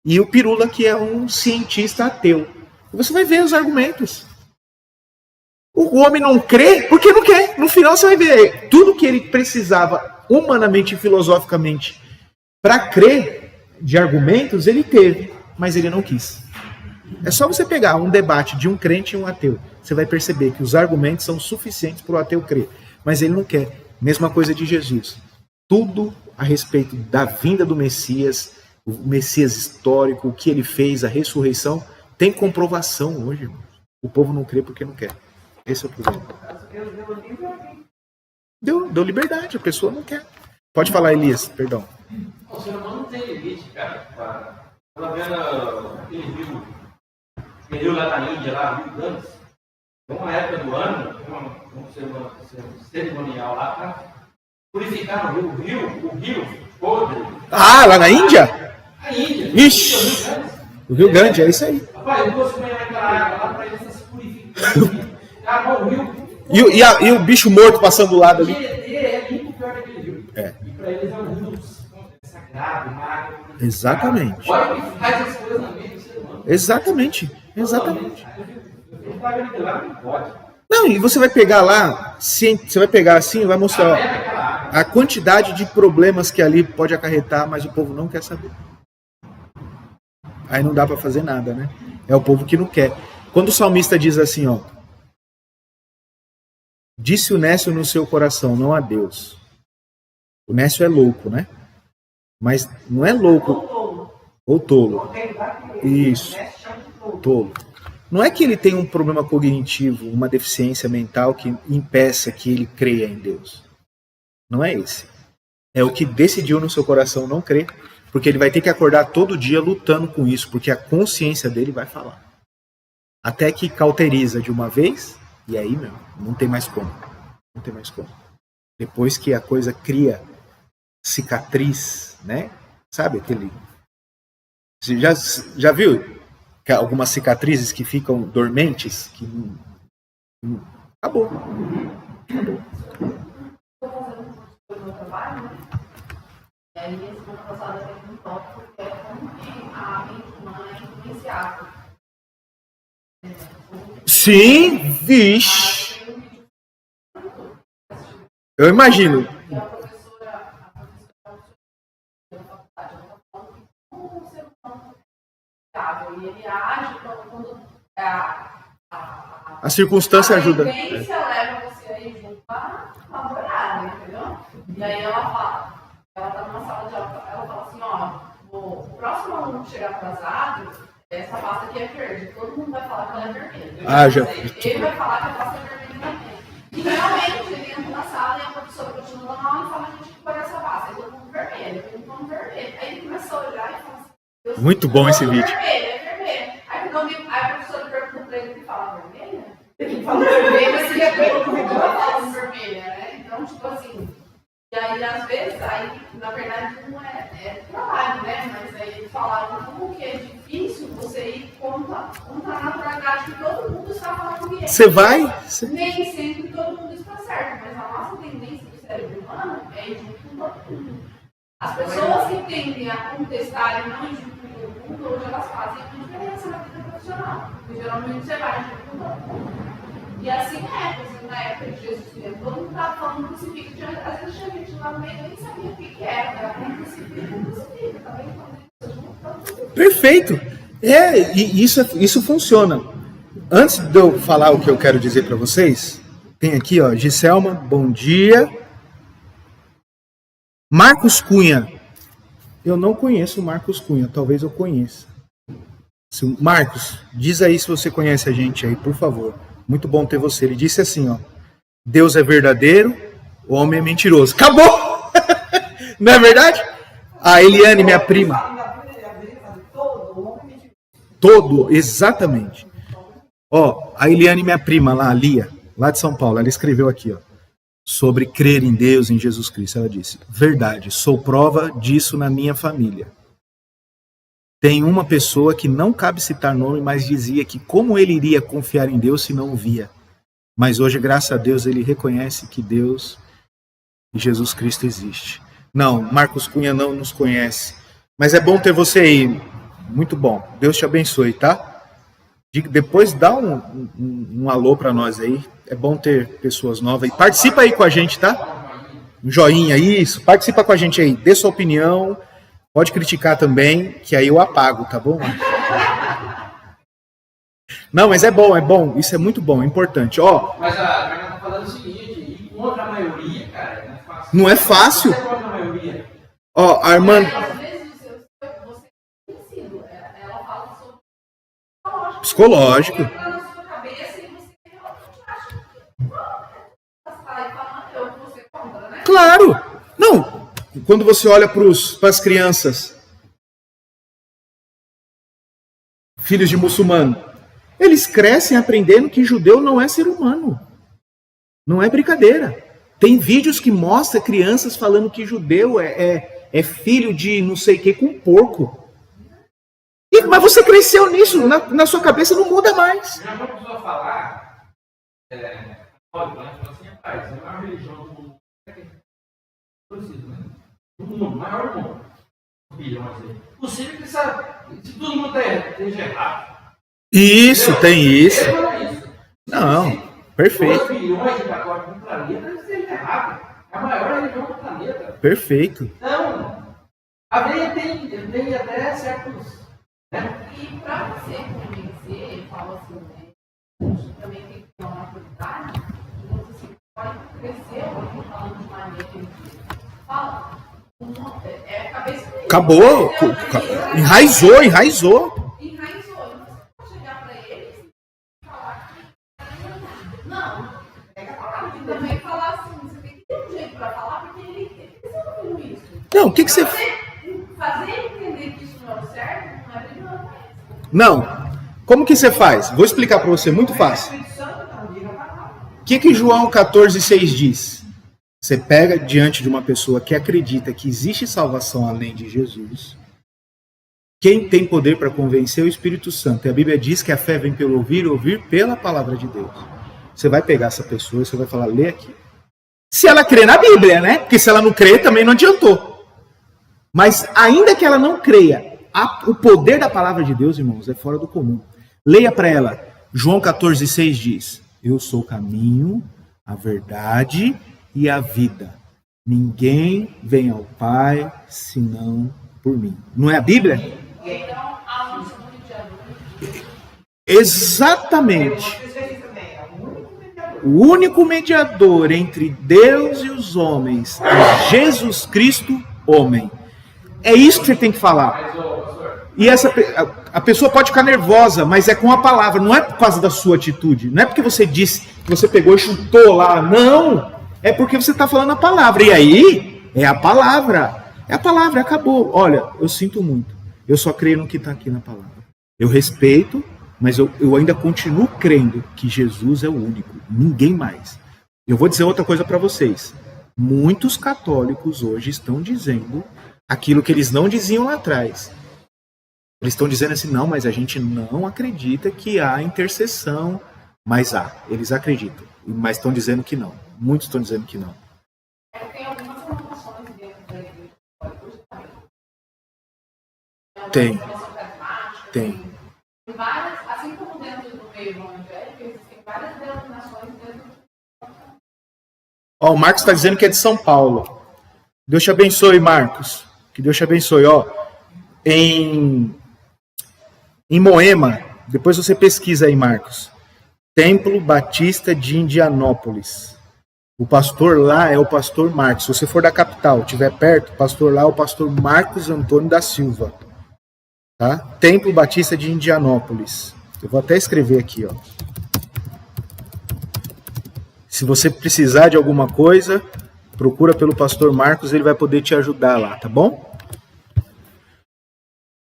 E o pirula, que é um cientista ateu. Você vai ver os argumentos. O homem não crê porque não quer. No final você vai ver tudo que ele precisava humanamente e filosoficamente para crer de argumentos, ele teve, mas ele não quis. É só você pegar um debate de um crente e um ateu. Você vai perceber que os argumentos são suficientes para o ateu crer, mas ele não quer. Mesma coisa de Jesus. Tudo a respeito da vinda do Messias, o Messias histórico, o que ele fez, a ressurreição, tem comprovação hoje, irmão. O povo não crê porque não quer. Esse é o problema. Deu liberdade, a pessoa não quer. Pode falar, Elias, perdão. O ser humano não tem limite, cara. Ela vendo aquele rio lá na Índia, lá, Rio Ganges. Tem uma época do ano, um cerimonial lá para purificar o rio podre. Ah, lá na Índia? A Índia. Ixi, o Rio Grande, é isso aí. Rapaz, eu posso banhar naquela água lá para eles se purificarem. Acabou o rio. E o bicho morto passando do lado ali. É limpo pior daquele rio. É. E para eles é um rio sagrado, uma água. Exatamente. Olha o que faz as coisas na vida do ser humano. Exatamente. Eu estava vendo lá, não pode. Não, e você vai pegar lá, você vai pegar assim e vai mostrar ó, a quantidade de problemas que ali pode acarretar, mas o povo não quer saber. Aí não dá para fazer nada, né? É o povo que não quer. Quando o salmista diz assim, ó, disse o nécio no seu coração, não a Deus. O nécio é louco, né? Mas não é louco ou tolo. Isso, tolo. Não é que ele tem um problema cognitivo, uma deficiência mental que impeça que ele creia em Deus. Não é esse. É o que decidiu no seu coração não crer, porque ele vai ter que acordar todo dia lutando com isso, porque a consciência dele vai falar. Até que cauteriza de uma vez, e aí, meu, não tem mais como. Não tem mais como. Depois que a coisa cria cicatriz, né? Sabe aquele... Você já viu que algumas cicatrizes que ficam dormentes? Que acabou. Estou fazendo coisa no trabalho, né? E aí, semana passada, teve um tópico que é como que a mente humana é influenciável. Sim, vixe. Eu imagino. E a professora da faculdade, ela está falando que como o ser humano é e ele age quando A circunstância ajuda. A tendência leva você a ir junto para namorar, entendeu? E aí ela fala, ela está numa sala de aula, ela fala assim, ó, o próximo aluno que chegar atrasado, essa pasta aqui é verde, todo mundo vai falar que ela é vermelha. Ele vai falar que a pasta é vermelha também. E realmente ele entra na sala e a professora continua dando aula e fala, a gente que essa pasta, aí todo mundo vermelho, todo mundo vermelho. Aí ele começou a olhar e fala assim, muito bom esse vídeo. Vermelho. Aí a professora pergunta pra ele, ele fala vermelha? Ele fala vermelha, mas ele fala vermelha, né? Então, tipo assim, e aí às vezes, aí, na verdade, não é trabalho, né? Mas aí eles falaram como que é difícil você ir contra a naturalidade que todo mundo está falando que é. Você vai? Nem sempre todo mundo está certo, mas a nossa tendência de ser cérebro humano é ir junto com todo mundo. As pessoas que tendem a contestar e não ir junto com todo mundo, hoje elas fazem a diferença na vida profissional. Porque geralmente você vai junto com todo mundo. E assim na época de Jesus mesmo, todo mundo estava falando crucifixo. Às vezes tinha gente lá no meio e nem sabia o que era crucifixo, tá bem? Perfeito. E isso funciona. Antes de eu falar o que eu quero dizer para vocês, tem aqui, ó, Giselma, bom dia. Marcos Cunha. Eu não conheço o Marcos Cunha, talvez eu conheça. Marcos, diz aí se você conhece a gente aí, por favor. Muito bom ter você. Ele disse assim, ó: Deus é verdadeiro, o homem é mentiroso. Acabou! Não é verdade? A Eliane, minha prima. Todo, exatamente. Ó, a Eliane, minha prima lá, a Lia, lá de São Paulo, ela escreveu aqui, ó, sobre crer em Deus, em Jesus Cristo. Ela disse: verdade, sou prova disso na minha família. Tem uma pessoa que não cabe citar nome, mas dizia que como ele iria confiar em Deus se não o via. Mas hoje, graças a Deus, ele reconhece que Deus e Jesus Cristo existe. Não, Marcos Cunha não nos conhece. Mas é bom ter você aí. Muito bom. Deus te abençoe, tá? Depois dá um alô para nós aí. É bom ter pessoas novas. E participa aí com a gente, tá? Um joinha, isso. Participa com a gente aí. Dê sua opinião. Pode criticar também, que aí eu apago, tá bom? Não, mas é bom. Isso é muito bom, é importante. Ó, mas a Carla tá falando o seguinte: ir contra a maioria, cara, não é fácil. Não é fácil. Você contra a maioria. Ó, a irmã... Às vezes você é conhecido. Ela fala sobre psicológico. entra na sua cabeça e você realmente acha que você vai falando eu que você contra, né? Claro! Não! Quando você olha para as crianças, filhos de muçulmano, eles crescem aprendendo que judeu não é ser humano. Não é brincadeira. Tem vídeos que mostram crianças falando que judeu é filho de não sei o que com porco. Mas você cresceu nisso, na sua cabeça não muda mais. Já uma pessoa falar, fala assim, rapaz, é a maior religião do mundo. Do mundo, maior do mundo. Bilhões aí. Possível que se todo mundo esteja errado. Isso, entendeu? tem isso. Ele fala isso. Não, perfeito. 2 bilhões de pacotes no planeta, eles estejam errados. É a maior religião do planeta. Perfeito. Então, a veia tem até certos. Né? E para você convencer, eu falo assim, né? A gente também tem que ter uma maturidade, que você assim, pode crescer hoje falando de maneira que fala. É a cabeça dele. Acabou. Enraizou. Enraizou. E você pode chegar para eles e falar que. Não. Pega a palavra. E também falar assim, você tem que ter um jeito para falar, porque ele precisa ouvir isso. Não, o que você... Fazer entender que isso não é o certo, não é brigando. Não. Como que você faz? Vou explicar para você, muito fácil. O que João 14,6 diz? Você pega diante de uma pessoa que acredita que existe salvação além de Jesus. Quem tem poder para convencer é o Espírito Santo. E a Bíblia diz que a fé vem pelo ouvir, ouvir pela palavra de Deus. Você vai pegar essa pessoa e você vai falar, lê aqui. Se ela crê na Bíblia, né? Porque se ela não crê, também não adiantou. Mas ainda que ela não creia, o poder da palavra de Deus, irmãos, é fora do comum. Leia para ela. João 14,6 diz: eu sou o caminho, a verdade e a vida. Ninguém vem ao Pai senão por mim. Não é a Bíblia? Então, a luz do mediador. Exatamente. O único mediador entre Deus e os homens é Jesus Cristo, homem. É isso que você tem que falar. E a pessoa pode ficar nervosa, mas é com a palavra, não é por causa da sua atitude. Não é porque você disse que você pegou e chutou lá. Não! É porque você está falando a palavra. E aí, é a palavra. É a palavra, acabou. Olha, eu sinto muito. Eu só creio no que está aqui na palavra. Eu respeito, mas eu ainda continuo crendo que Jesus é o único. Ninguém mais. Eu vou dizer outra coisa para vocês. Muitos católicos hoje estão dizendo aquilo que eles não diziam lá atrás. Eles estão dizendo assim, não, mas a gente não acredita que há intercessão. Mas há, eles acreditam. Mas estão dizendo que não. Muitos estão dizendo que não. Tem. renovação carismática. Tem. Tem várias, assim como dentro do meio evangélico, existem várias denominações dentro do... Ó, o Marcos está dizendo que é de São Paulo. Deus te abençoe, Marcos. Que Deus te abençoe. Ó, em Moema, depois você pesquisa aí, Marcos. Templo Batista de Indianópolis. O pastor lá é o pastor Marcos. Se você for da capital, estiver perto, o pastor lá é o pastor Marcos Antônio da Silva. Tá? Templo Batista de Indianópolis. Eu vou até escrever aqui, ó. Se você precisar de alguma coisa, procura pelo pastor Marcos, ele vai poder te ajudar lá, tá bom?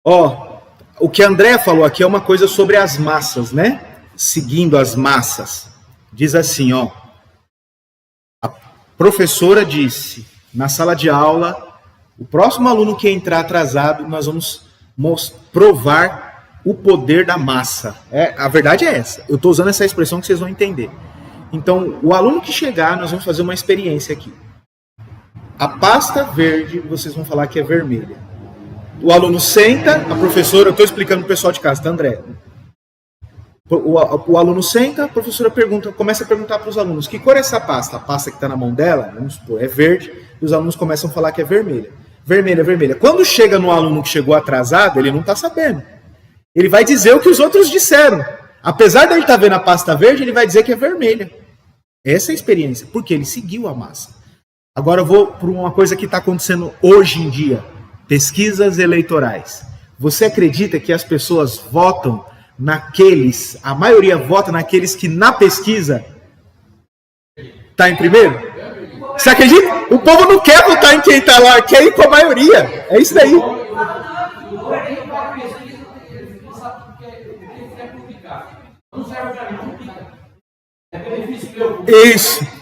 Ó, o que a Andréa falou aqui é uma coisa sobre as massas, né? Seguindo as massas. Diz assim, ó. A professora disse, na sala de aula, o próximo aluno que entrar atrasado, nós vamos provar o poder da massa. A verdade é essa. Eu estou usando essa expressão que vocês vão entender. Então, o aluno que chegar, nós vamos fazer uma experiência aqui. A pasta verde, vocês vão falar que é vermelha. O aluno senta, a professora, eu estou explicando para o pessoal de casa, tá, André? O aluno senta, a professora começa a perguntar para os alunos, que cor é essa pasta? A pasta que está na mão dela, vamos supor, é verde, e os alunos começam a falar que é vermelha. Vermelha, vermelha. Quando chega no aluno que chegou atrasado, ele não está sabendo. Ele vai dizer o que os outros disseram. Apesar de ele estar vendo a pasta verde, ele vai dizer que é vermelha. Essa é a experiência, porque ele seguiu a massa. Agora eu vou para uma coisa que está acontecendo hoje em dia. Pesquisas eleitorais. Você acredita que as pessoas votam naqueles, a maioria vota naqueles que na pesquisa está em primeiro? Você acredita? O povo não quer votar em quem está lá, quer ir com a maioria. É isso daí.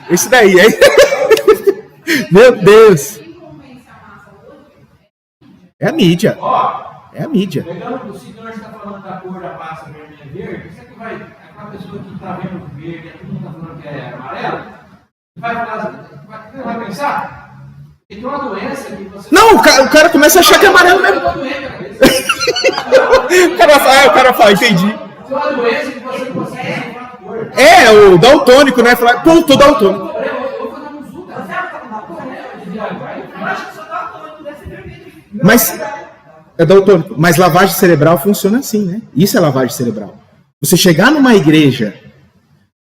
Isso daí, hein? Meu Deus. É a mídia. É a mídia. Pegando o senhor está falando da cor da pasta vermelha e verde, isso aqui vai, aquela pessoa que está vendo verde, todo mundo está falando que é amarelo, vai pensar que tem uma doença que você... Não, o cara começa a achar que é amarelo mesmo. O cara fala, entendi. Tem uma doença que você consegue ver a cor. É, o daltônico, né? Falar, pô, tô daltônico. Mas é daltônico. Mas lavagem cerebral funciona assim, né? Isso é lavagem cerebral. Você chegar numa igreja,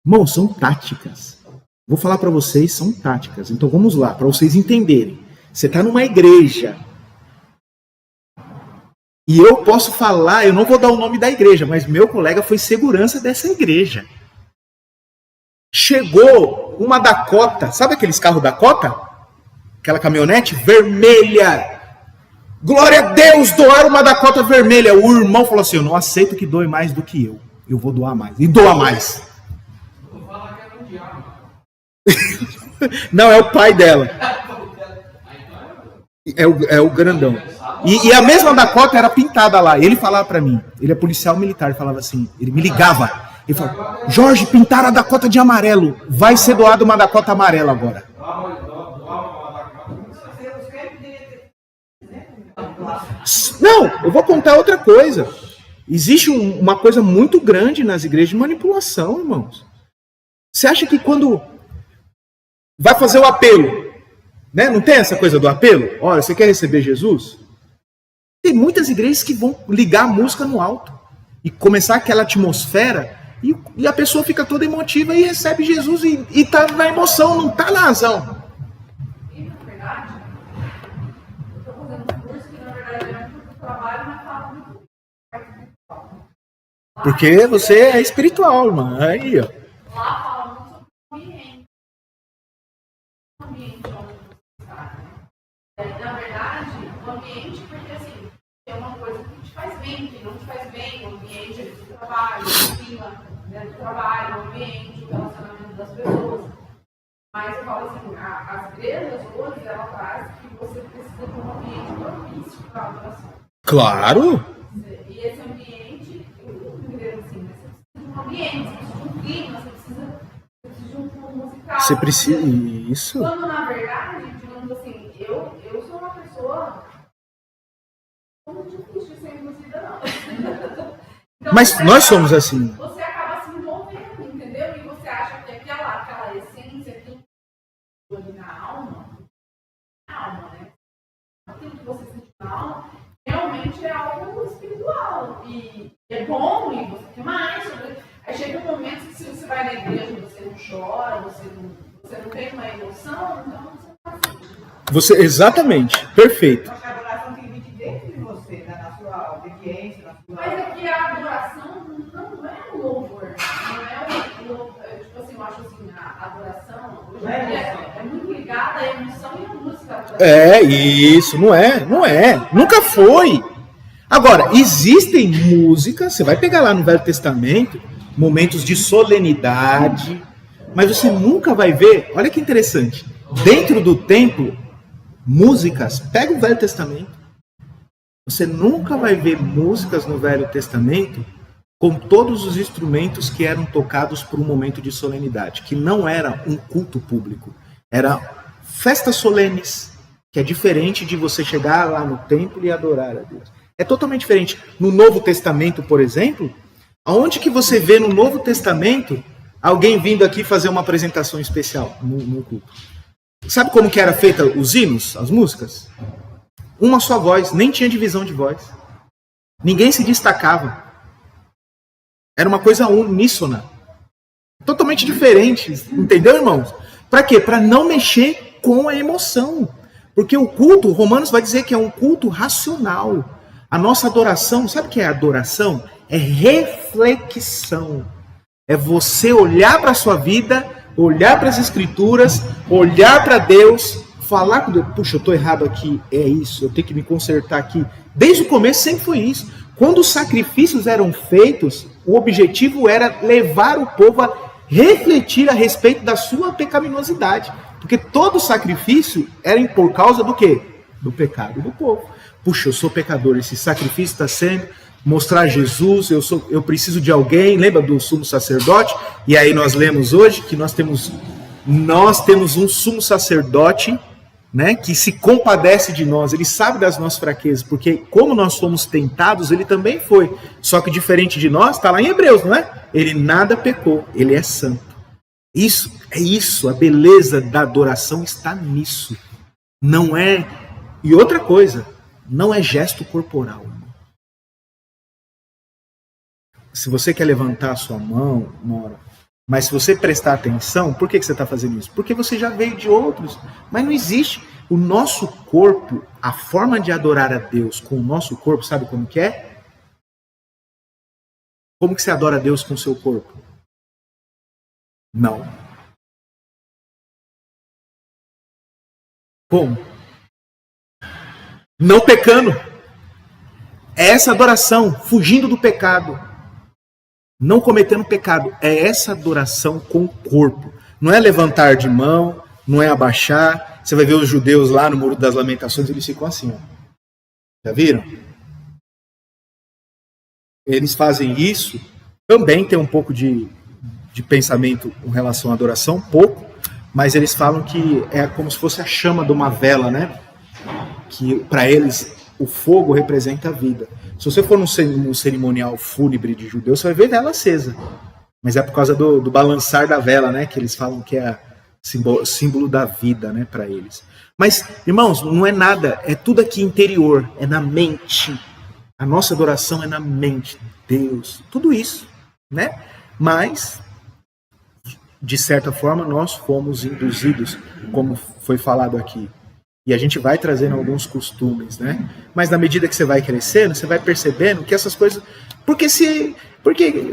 irmão, são táticas. Vou falar para vocês, são táticas. Então vamos lá, para vocês entenderem. Você está numa igreja e eu posso falar, eu não vou dar o nome da igreja, mas meu colega foi segurança dessa igreja. Chegou uma Dakota, sabe aqueles carros Dakota? Aquela caminhonete vermelha. Glória a Deus, doaram uma Dakota vermelha. O irmão falou assim, eu não aceito que doe mais do que eu. Eu vou doar mais. E doa mais. Vou falar que é mundial. Não, é o pai dela. É o grandão. E a mesma Dakota era pintada lá. Ele falava pra mim, ele é policial militar, ele falava assim, ele me ligava. Ele falava, Jorge, pintaram a Dakota de amarelo. Vai ser doado uma Dakota amarela agora. Não, eu vou contar outra coisa. Existe uma coisa muito grande nas igrejas de manipulação, irmãos. Você acha que quando vai fazer o apelo, né? Não tem essa coisa do apelo? Olha, você quer receber Jesus? Tem muitas igrejas que vão ligar a música no alto e começar aquela atmosfera e a pessoa fica toda emotiva e recebe Jesus e tá na emoção, não tá na razão. E, na verdade, eu estou fazendo um curso que, na verdade, é um trabalho na fala do curso. Porque você é espiritual, irmão. Aí, ó. Lá fala muito sobre o ambiente. O ambiente onde você está. Na verdade, o ambiente, porque assim, é uma coisa que te faz bem, que não te faz bem, o ambiente do trabalho, o clima do trabalho, o ambiente, o relacionamento das pessoas. Mas eu falo assim, as igrejas hoje, ela traz que você precisa de um ambiente propício para a adoração. Claro! E esse ambiente, eu entendo assim, você precisa de um ambiente, você precisa de um clima, você precisa de um fundo musical. Você precisa. Isso. Quando, na verdade, digamos assim, eu sou uma pessoa muito difícil de ser induzida, não. Então, Mas nós somos assim. Você acaba se envolvendo, entendeu? E você acha que aquela essência que ali na alma, né? Aquilo que você sente na alma, realmente é algo espiritual. E é bom, e você quer mais. Aí chega um momento que se você vai na igreja, você não chora, você não tem uma emoção, então você não faz isso. Exatamente, perfeito. Porque a adoração tem que vir de dentro de você, né? Na sua obediência, na sua... Mas é que a adoração não é um louvor. Não é um louvor. Tipo assim, eu acho assim, a adoração hoje em dia é muito ligada à emoção e à música. Isso, não é. Nunca foi. Agora, existem músicas, você vai pegar lá no Velho Testamento, momentos de solenidade, mas você nunca vai ver, olha que interessante, dentro do templo, músicas, pega o Velho Testamento, você nunca vai ver músicas no Velho Testamento com todos os instrumentos que eram tocados por um momento de solenidade, que não era um culto público, era festas solenes, que é diferente de você chegar lá no templo e adorar a Deus. É totalmente diferente. No Novo Testamento, por exemplo, aonde que você vê no Novo Testamento alguém vindo aqui fazer uma apresentação especial no culto? Sabe como que era feita os hinos, as músicas? Uma só voz, nem tinha divisão de voz. Ninguém se destacava. Era uma coisa uníssona. Totalmente diferente, entendeu, irmãos? Para quê? Para não mexer com a emoção. Porque o culto, Romanos vai dizer que é um culto racional. A nossa adoração, sabe o que é adoração? É reflexão. É você olhar para a sua vida, olhar para as escrituras, olhar para Deus, falar com Deus, puxa, eu estou errado aqui, é isso, eu tenho que me consertar aqui. Desde o começo sempre foi isso. Quando os sacrifícios eram feitos, o objetivo era levar o povo a refletir a respeito da sua pecaminosidade. Porque todo sacrifício era por causa do quê? Do pecado do povo. Puxa, eu sou pecador, esse sacrifício está sendo mostrar Jesus, eu preciso de alguém, lembra do sumo sacerdote? E aí nós lemos hoje que nós temos um sumo sacerdote, né, que se compadece de nós, ele sabe das nossas fraquezas, porque como nós fomos tentados, ele também foi. Só que diferente de nós, está lá em Hebreus, não é? Ele nada pecou, ele é santo. Isso, a beleza da adoração está nisso. Não é... E outra coisa, não é gesto corporal. Se você quer levantar a sua mão, Nora, mas se você prestar atenção, por que você está fazendo isso? Porque você já veio de outros. Mas não existe. O nosso corpo, a forma de adorar a Deus com o nosso corpo, sabe como que é? Como que você adora a Deus com o seu corpo? Não. Como? Não pecando. É essa adoração, fugindo do pecado. Não cometendo pecado. É essa adoração com o corpo. Não é levantar de mão, não é abaixar. Você vai ver os judeus lá no Muro das Lamentações, eles ficam assim, ó. Já viram? Eles fazem isso. Também tem um pouco de pensamento em relação à adoração, pouco. Mas eles falam que é como se fosse a chama de uma vela, né? Que para eles o fogo representa a vida. Se você for num cerimonial fúnebre de judeu, você vai ver vela acesa. Mas é por causa do balançar da vela, né? Que eles falam que é símbolo da vida, né? Para eles. Mas, irmãos, não é nada. É tudo aqui interior. É na mente. A nossa adoração é na mente. Deus. Tudo isso, né? Mas... de certa forma, nós fomos induzidos, como foi falado aqui. E a gente vai trazendo alguns costumes, né? Mas na medida que você vai crescendo, você vai percebendo que essas coisas... Porque,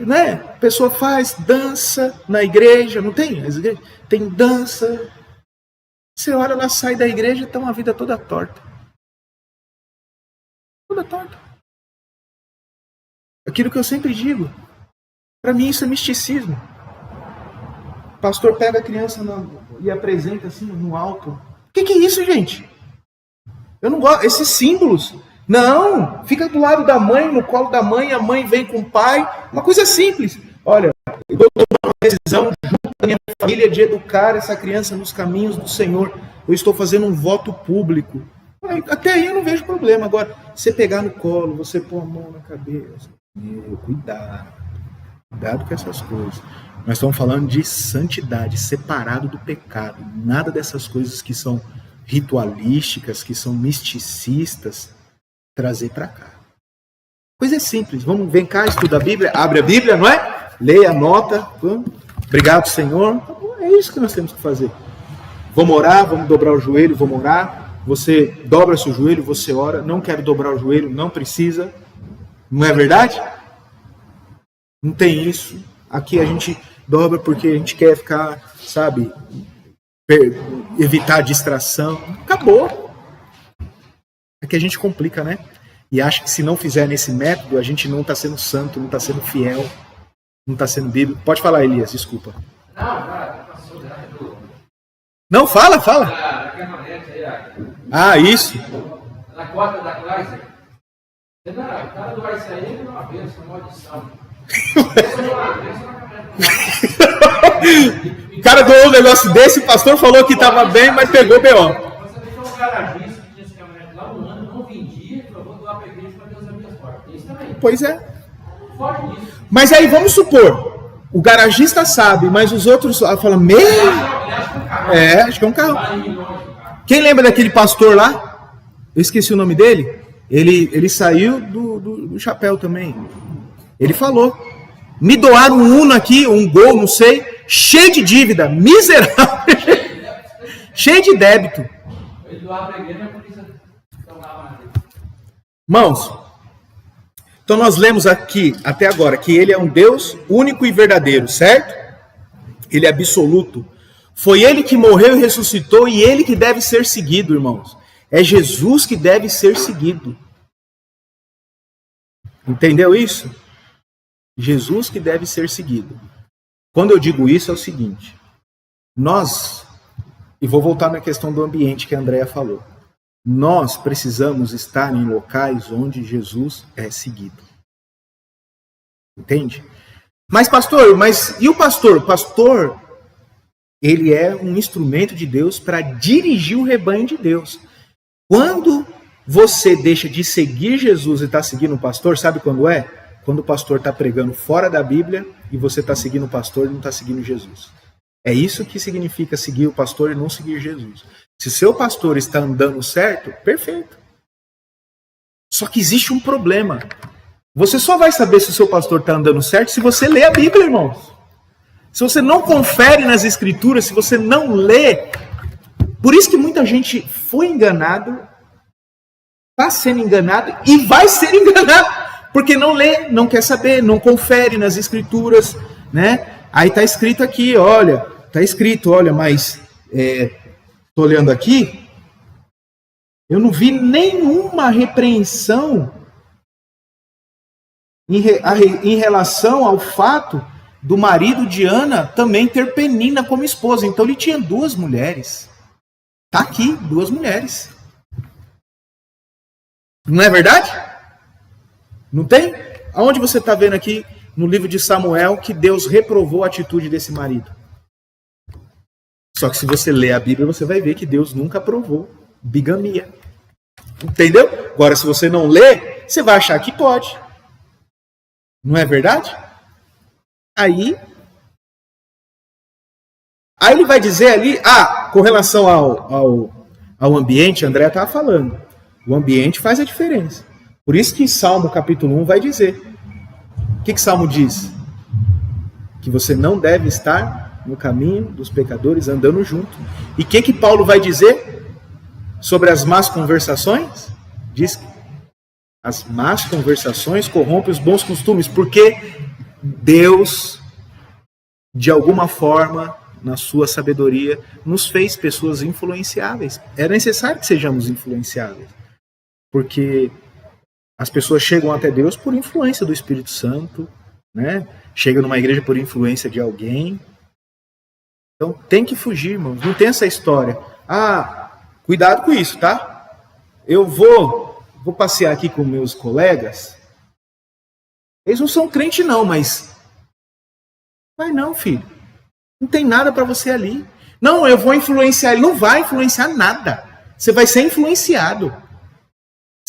né? A pessoa faz dança na igreja, não tem? Tem dança. Você olha, ela sai da igreja e está uma vida toda torta. Toda torta. Aquilo que eu sempre digo. Para mim isso é misticismo. O pastor pega a criança e apresenta assim no alto. O que é isso, gente? Eu não gosto. Esses símbolos. Não, fica do lado da mãe, no colo da mãe, a mãe vem com o pai. Uma coisa simples. Olha, eu estou tomando uma decisão junto com a minha família de educar essa criança nos caminhos do Senhor. Eu estou fazendo um voto público. até aí eu não vejo problema. Agora, você pegar no colo, você pôr a mão na cabeça, cuidado. Cuidado com essas coisas. Nós estamos falando de santidade, separado do pecado. Nada dessas coisas que são ritualísticas, que são misticistas, trazer para cá. Coisa é simples. Vamos, vem cá, estuda a Bíblia, abre a Bíblia, não é? Leia, anota. Obrigado, Senhor. É isso que nós temos que fazer. Vamos orar, vamos dobrar o joelho, vamos orar. Você dobra seu joelho, você ora. Não quero dobrar o joelho, não precisa. Não é verdade? Não tem isso. Aqui a gente dobra porque a gente quer ficar, sabe, evitar a distração. Acabou. É que a gente complica, né? E acha que se não fizer nesse método, a gente não está sendo santo, não está sendo fiel, não está sendo bíblico. Pode falar, Elias, desculpa. Não, fala. Ah, isso. Na cota da Chrysler. O cara do vai sair uma vez, uma maldição. O cara doou um negócio desse, o pastor falou que estava bem, mas pegou B.O. Você deixou um garagista que tinha esse caminhonete lá um ano, não vendia, falou, vou doar para a igreja para Deus abrir as portas. Isso também. Pois é. Não foge disso. Mas aí vamos supor, o garagista sabe, mas os outros falam, acho que é um carro. Quem lembra daquele pastor lá? Eu esqueci o nome dele. Ele saiu do chapéu também. Ele falou, me doaram um Uno aqui, um Gol, não sei, cheio de dívida, miserável, cheio de débito. Irmãos, então nós lemos aqui, até agora, que ele é um Deus único e verdadeiro, certo? Ele é absoluto. Foi ele que morreu e ressuscitou e ele que deve ser seguido, irmãos. É Jesus que deve ser seguido. Entendeu isso? Jesus que deve ser seguido. Quando eu digo isso é o seguinte, nós, e vou voltar na questão do ambiente que a Andréa falou, nós precisamos estar em locais onde Jesus é seguido. Entende? Mas pastor, e o pastor? O pastor, ele é um instrumento de Deus para dirigir o rebanho de Deus. Quando você deixa de seguir Jesus e está seguindo o pastor, sabe quando é? Quando o pastor está pregando fora da Bíblia e você está seguindo o pastor e não está seguindo Jesus. É isso que significa seguir o pastor e não seguir Jesus. Se seu pastor está andando certo, perfeito. Só que existe um problema. Você só vai saber se o seu pastor está andando certo se você ler a Bíblia, irmãos. Se você não confere nas Escrituras, se você não lê. Por isso que muita gente foi enganado, está sendo enganado e vai ser enganado. Porque não lê, não quer saber, não confere nas Escrituras, né? Aí está escrito aqui, olha, mas estou olhando aqui, eu não vi nenhuma repreensão em relação ao fato do marido de Ana também ter Penina como esposa. Então ele tinha 2 mulheres. Está aqui, 2 mulheres. Não é verdade? Não tem? Aonde você está vendo aqui no livro de Samuel que Deus reprovou a atitude desse marido? Só que se você ler a Bíblia, você vai ver que Deus nunca aprovou bigamia. Entendeu? Agora, se você não lê, você vai achar que pode. Não é verdade? Aí ele vai dizer ali, com relação ao ambiente, André estava falando, o ambiente faz a diferença. Por isso que Salmo capítulo 1 vai dizer. O que Salmo diz? Que você não deve estar no caminho dos pecadores andando junto. E o que Paulo vai dizer sobre as más conversações? Diz que as más conversações corrompem os bons costumes, porque Deus, de alguma forma, na sua sabedoria, nos fez pessoas influenciáveis. É necessário que sejamos influenciáveis. Porque as pessoas chegam até Deus por influência do Espírito Santo, né? Chegam numa igreja por influência de alguém. Então tem que fugir, irmãos. Não tem essa história. Cuidado com isso, tá? Eu vou passear aqui com meus colegas. Eles não são crentes não, mas... Vai não, filho. Não tem nada para você ali. Não, eu vou influenciar. Ele não vai influenciar nada. Você vai ser influenciado.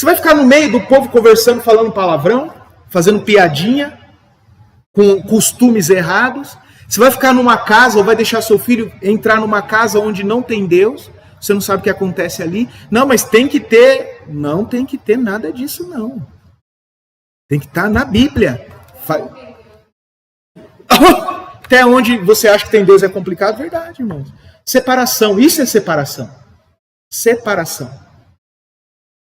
Você vai ficar no meio do povo conversando, falando palavrão, fazendo piadinha, com costumes errados? Você vai ficar numa casa ou vai deixar seu filho entrar numa casa onde não tem Deus? Você não sabe o que acontece ali? Não, mas tem que ter. Não tem que ter nada disso, não. Tem que estar na Bíblia. Até onde você acha que tem Deus é complicado? Verdade, irmãos. Separação, isso é separação. Separação.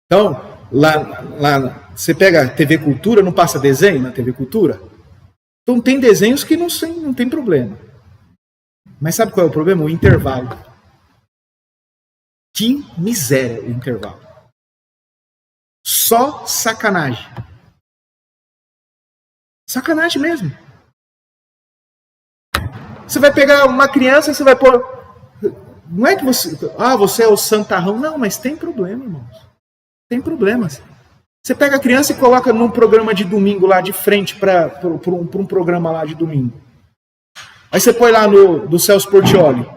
Então, lá você pega a TV Cultura, não passa desenho na TV Cultura? Então tem desenhos que não tem problema. Mas sabe qual é o problema? O intervalo. Que miséria o intervalo. Só sacanagem. Sacanagem mesmo. Você vai pegar uma criança e você vai pôr... Não é que você é o santarrão. Não, mas tem problema, irmãos. Tem problemas. Você pega a criança e coloca num programa de domingo lá de frente para um programa lá de domingo. Aí você põe lá do Celso Portiolli.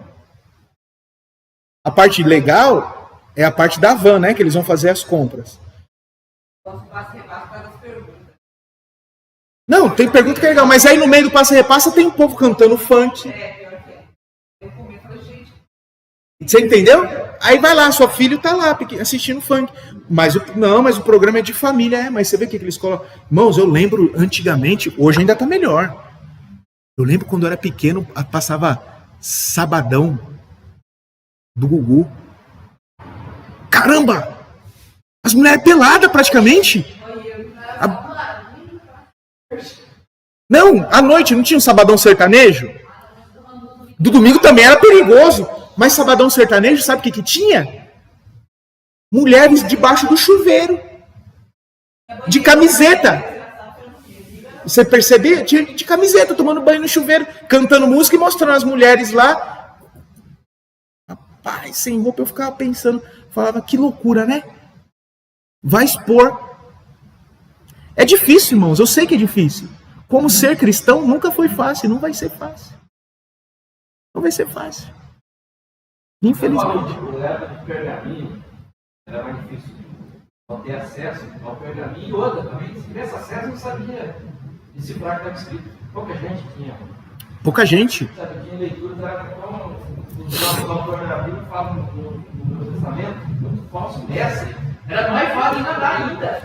A parte legal é a parte da van, né? Que eles vão fazer as compras. Não, tem pergunta que é legal, mas aí no meio do passa-repassa tem um povo cantando funk. Você entendeu? Aí vai lá, seu filho tá lá assistindo funk. Mas o programa é de família, mas você vê o que eles colocam. Irmãos, eu lembro antigamente, hoje ainda tá melhor. Eu lembro quando eu era pequeno, passava Sabadão do Gugu. Caramba! As mulheres peladas praticamente. Não, à noite não tinha um Sabadão sertanejo? Do domingo também era perigoso. Mas Sabadão sertanejo, sabe o que tinha? Mulheres debaixo do chuveiro. De camiseta. Você percebia? Tinha de camiseta, tomando banho no chuveiro, cantando música e mostrando as mulheres lá. Rapaz, sem roupa eu ficava pensando, falava, que loucura, né? Vai expor. É difícil, irmãos, eu sei que é difícil. Como ser cristão nunca foi fácil, não vai ser fácil. Não vai ser fácil. Infelizmente. Na época do pergaminho, era mais difícil ter acesso ao pergaminho. E outra também, se tivesse acesso, não sabia decifrar o que estava escrito. Pouca gente tinha. Pouca gente. Sabe, tinha leitura, era como o autor da Bíblia fala no Novo Testamento, muito falso mestre. Era mais fácil de nadar ainda.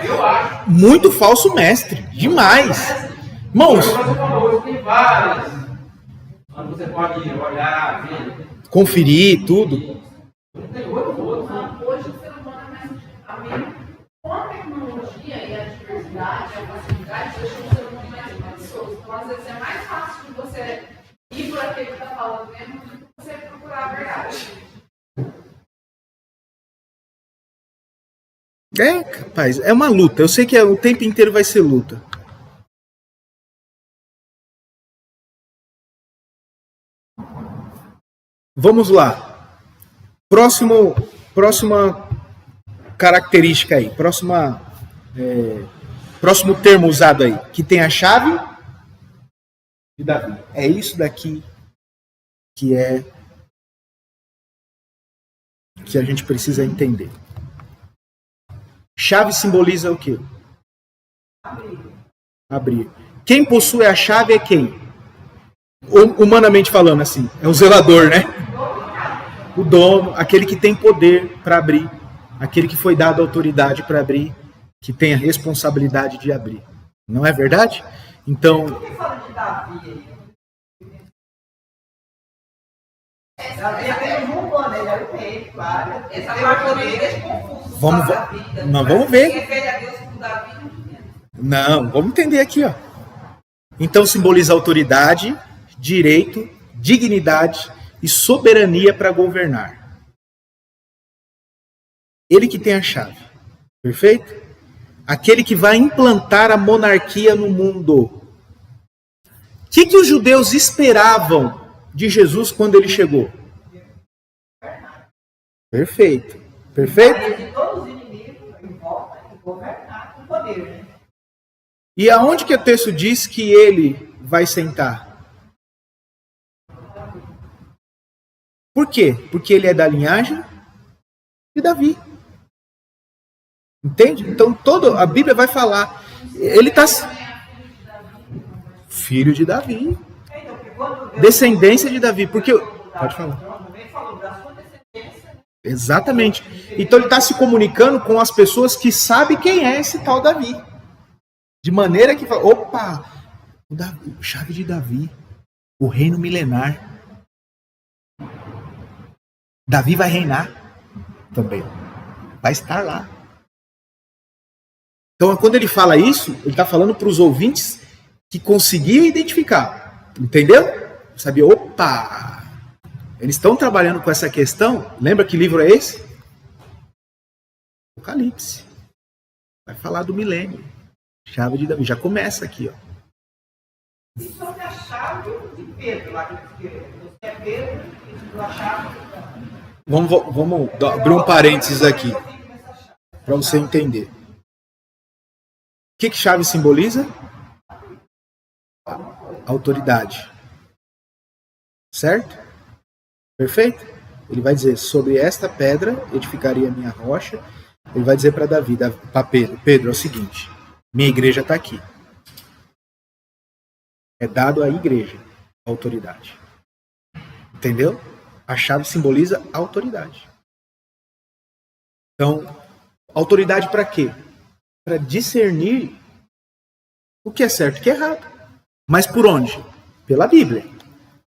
Eu acho. Muito falso mestre. Demais. Irmãos. Hoje tem várias. Onde você pode olhar, ver. Conferir tudo. Hoje o ser humano é mais... Com a tecnologia e a diversidade, a facilidade, deixa o ser humano mais preguiçoso. Então, às vezes, é mais fácil de você ir por aquele que está falando mesmo do que você procurar a verdade. Rapaz, é uma luta. Eu sei que o tempo inteiro vai ser luta. Vamos lá. Próxima característica aí. Próximo termo usado aí. Que tem a chave de Davi. É isso daqui que a gente precisa entender. Chave simboliza o quê? Abrir. Quem possui a chave é quem? Humanamente falando assim, é o zelador, né? O dono, aquele que tem poder para abrir, aquele que foi dado autoridade para abrir, que tem a responsabilidade de abrir. Não é verdade? Então... Por que fala de Davi aí? Davi é um humano, ele era o rei, claro. Essa parte também deixa confuso. Vamos ver. Não, vamos entender aqui, ó. Então simboliza autoridade, direito, dignidade e soberania para governar. Ele que tem a chave. Perfeito? Aquele que vai implantar a monarquia no mundo. O que os judeus esperavam de Jesus quando ele chegou? Perfeito. Perfeito? De todos os inimigos em volta e governar com poder, né? E aonde que o texto diz que ele vai sentar? Por quê? Porque ele é da linhagem de Davi. Entende? Então a Bíblia vai falar. Ele está filho de Davi. Descendência de Davi. Porque. Pode falar. Exatamente. Então ele está se comunicando com as pessoas que sabem quem é esse tal Davi. De maneira que fala, opa, o chave de Davi, o reino milenar. Davi vai reinar também. Vai estar lá. Então, quando ele fala isso, ele está falando para os ouvintes que conseguiam identificar. Entendeu? Sabia, opa! Eles estão trabalhando com essa questão. Lembra que livro é esse? Apocalipse. Vai falar do milênio. Chave de Davi. Já começa aqui, ó. E sobre a chave de Pedro, lá que você é Pedro, e a chave. Vamos abrir um parênteses aqui, para você entender. O que chave simboliza? Autoridade. Certo? Perfeito? Ele vai dizer, sobre esta pedra edificaria a minha rocha. Ele vai dizer para Davi, para Pedro, Pedro, é o seguinte, minha igreja está aqui. É dado à igreja a autoridade. Entendeu? A chave simboliza a autoridade. Então, autoridade para quê? Para discernir o que é certo e o que é errado. Mas por onde? Pela Bíblia.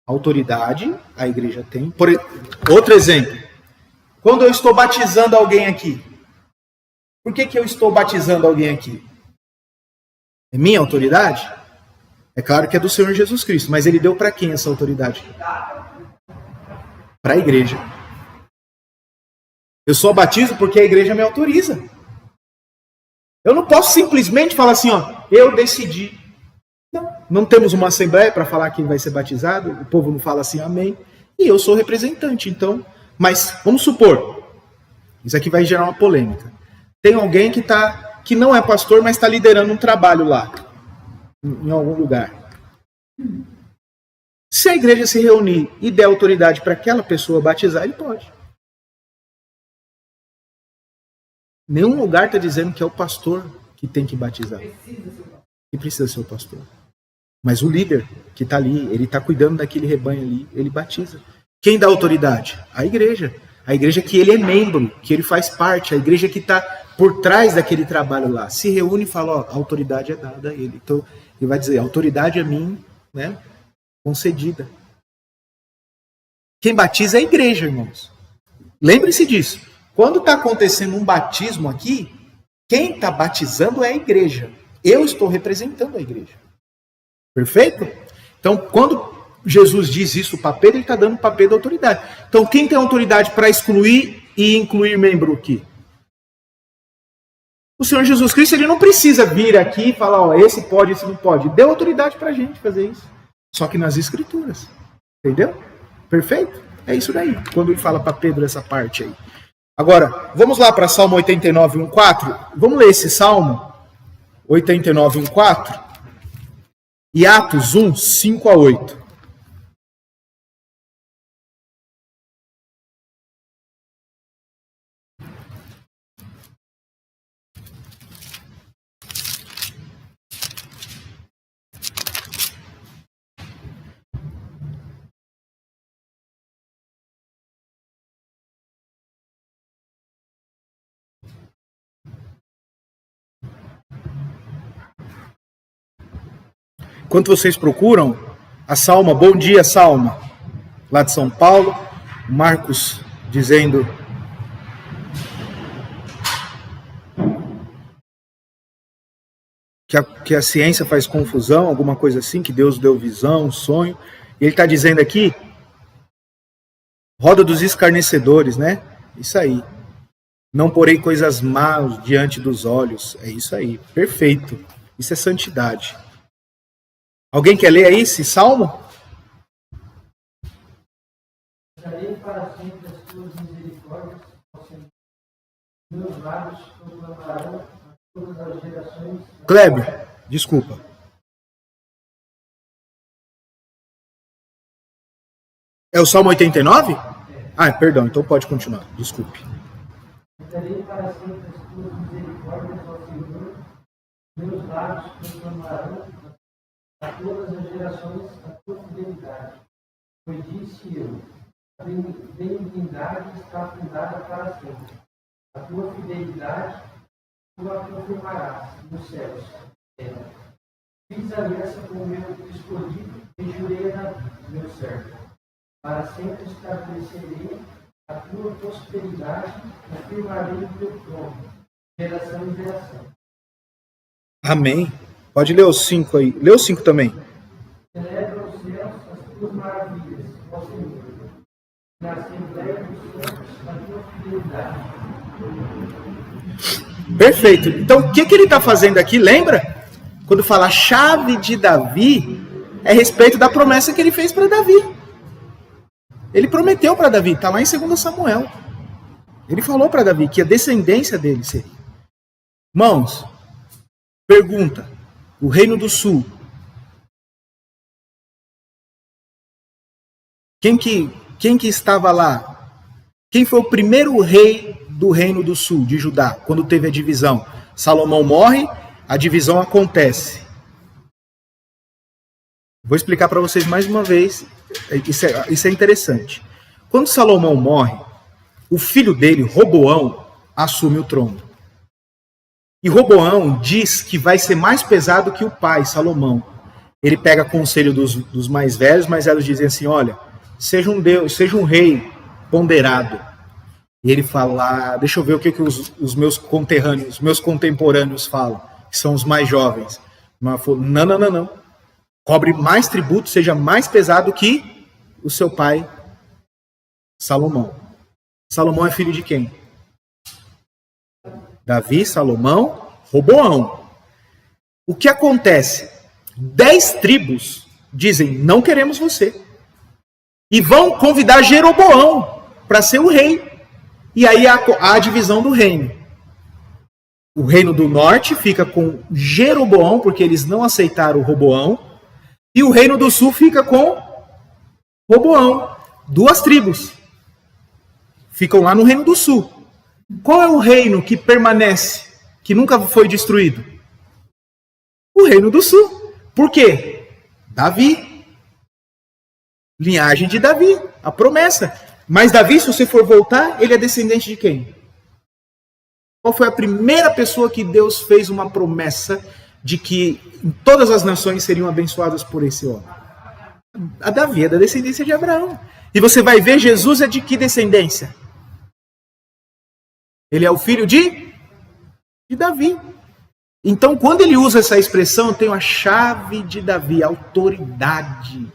Autoridade a igreja tem. Outro exemplo. Quando eu estou batizando alguém aqui. Por que eu estou batizando alguém aqui? É minha autoridade? É claro que é do Senhor Jesus Cristo. Mas ele deu para quem essa autoridade? Para a igreja. Eu só batizo porque a igreja me autoriza. Eu não posso simplesmente falar assim, ó, eu decidi. Não temos uma assembleia para falar quem vai ser batizado, o povo não fala assim, amém. E eu sou representante, então. Mas vamos supor, isso aqui vai gerar uma polêmica. Tem alguém que não é pastor, mas está liderando um trabalho lá, em algum lugar. Se a igreja se reunir e der autoridade para aquela pessoa batizar, ele pode. Nenhum lugar está dizendo que é o pastor que tem que batizar. Que precisa ser o pastor. Mas o líder que está ali, ele está cuidando daquele rebanho ali, ele batiza. Quem dá autoridade? A igreja. A igreja que ele é membro, que ele faz parte, a igreja que está por trás daquele trabalho lá. Se reúne e fala, ó, a autoridade é dada a ele. Então, ele vai dizer, a autoridade é minha, né? Concedida. Quem batiza é a igreja, irmãos. Lembre-se disso. Quando está acontecendo um batismo aqui, quem está batizando é a igreja. Eu estou representando a igreja. Perfeito? Então, quando Jesus diz isso para Pedro, ele está dando para Pedro autoridade. Então, quem tem autoridade para excluir e incluir membro aqui? O Senhor Jesus Cristo, ele não precisa vir aqui e falar, ó, esse pode, esse não pode. Deu autoridade para a gente fazer isso. Só que nas Escrituras. Entendeu? Perfeito? É isso daí. Quando ele fala para Pedro essa parte aí. Agora, vamos lá para Salmo 89, 1:4. Vamos ler esse Salmo 89, 1:4 e Atos 1, 5-8. Enquanto vocês procuram, a Salma, bom dia Salma, lá de São Paulo, Marcos dizendo que a ciência faz confusão, alguma coisa assim, que Deus deu visão, sonho, e ele está dizendo aqui, roda dos escarnecedores, né? Isso aí. Não porei coisas más diante dos olhos, é isso aí, perfeito, isso é santidade. Alguém quer ler aí esse salmo? Darei para sempre as tuas misericórdias, ó Senhor. Meus lábios proclamarão a todas as gerações. Kleber, desculpa. É o Salmo 89? Ah, perdão, então pode continuar, desculpe. Cantarei para sempre as tuas misericórdias, ó Senhor. Meus lábios proclamarão a todas as gerações a tua fidelidade. Pois disse eu, a benignidade está fundada para sempre. A tua fidelidade tu a confirmarás nos céus. Fiz aliança com o meu escolhido e jurei a Davi, meu servo. Para sempre estabelecerei a tua prosperidade e afirmarei o teu trono, geração em geração. Amém. Pode ler os 5 aí. Lê os 5 também. Celebra os céus as tuas maravilhas, ó Senhor. Na Assembleia dos Santos a tua fidelidade. Perfeito. Então, o que ele está fazendo aqui? Lembra? Quando fala a chave de Davi, é a respeito da promessa que ele fez para Davi. Ele prometeu para Davi, está lá em 2 Samuel. Ele falou para Davi que a descendência dele seria. Irmãos, pergunta, o Reino do Sul. Quem que estava lá? Quem foi o primeiro rei do Reino do Sul, de Judá, quando teve a divisão? Salomão morre, a divisão acontece. Vou explicar para vocês mais uma vez, isso é interessante. Quando Salomão morre, o filho dele, Roboão, assume o trono. E Roboão diz que vai ser mais pesado que o pai, Salomão. Ele pega conselho dos mais velhos dizem assim, olha, seja um Deus, seja um rei ponderado. E ele fala, deixa eu ver o que os meus conterrâneos, meus contemporâneos falam, que são os mais jovens. Mas falou, não. Cobre mais tributo, seja mais pesado que o seu pai, Salomão. Salomão é filho de quem? Davi, Salomão, Roboão. O que acontece? 10 tribos dizem, não queremos você. E vão convidar Jeroboão para ser o rei. E aí há a divisão do reino. O reino do norte fica com Jeroboão, porque eles não aceitaram o Roboão. E o reino do sul fica com Roboão. 2 tribos. Ficam lá no reino do sul. Qual é o reino que permanece, que nunca foi destruído? O reino do sul. Por quê? Davi. Linhagem de Davi. A promessa. Mas Davi, se você for voltar, ele é descendente de quem? Qual foi a primeira pessoa que Deus fez uma promessa de que todas as nações seriam abençoadas por esse homem? A Davi é da descendência de Abraão. E você vai ver, Jesus é de que descendência? Ele é o filho de Davi. Então, quando ele usa essa expressão, eu tenho a chave de Davi, a autoridade.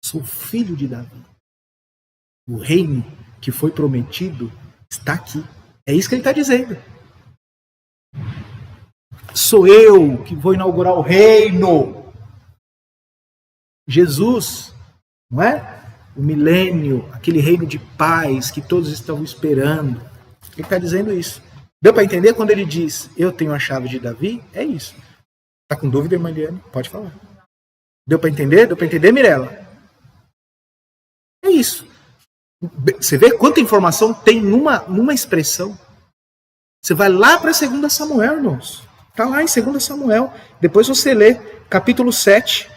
Sou filho de Davi. O reino que foi prometido está aqui. É isso que ele está dizendo. Sou eu que vou inaugurar o reino. Jesus, não é? O milênio, aquele reino de paz que todos estão esperando. Ele está dizendo isso. Deu para entender quando ele diz, eu tenho a chave de Davi? É isso. Está com dúvida, irmã Eliane? Pode falar. Deu para entender? Deu para entender, Mirella? É isso. Você vê quanta informação tem numa expressão. Você vai lá para 2 Samuel, irmãos. Está lá em 2 Samuel. Depois você lê capítulo 7,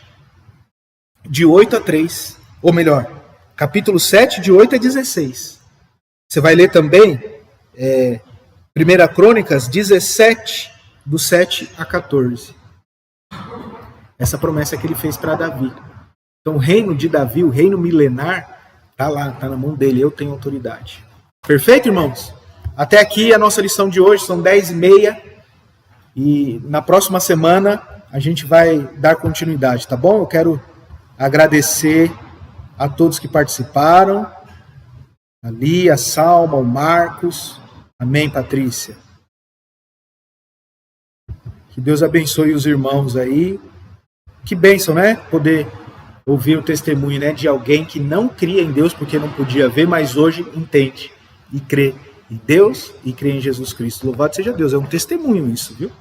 de 8 a 3. Ou melhor, capítulo 7, de 8 a 16. Você vai ler também 1 Crônicas 17, do 7 a 14. Essa promessa que ele fez para Davi. Então o reino de Davi, o reino milenar, está lá, está na mão dele. Eu tenho autoridade. Perfeito, irmãos? Até aqui a nossa lição de hoje, são 10h30. E na próxima semana a gente vai dar continuidade, tá bom? Eu quero agradecer a todos que participaram. A Lia, a Salma, o Marcos. Amém, Patrícia? Que Deus abençoe os irmãos aí. Que bênção, né? Poder ouvir o testemunho, né, de alguém que não cria em Deus porque não podia ver, mas hoje entende e crê em Deus e crê em Jesus Cristo. Louvado seja Deus. É um testemunho isso, viu?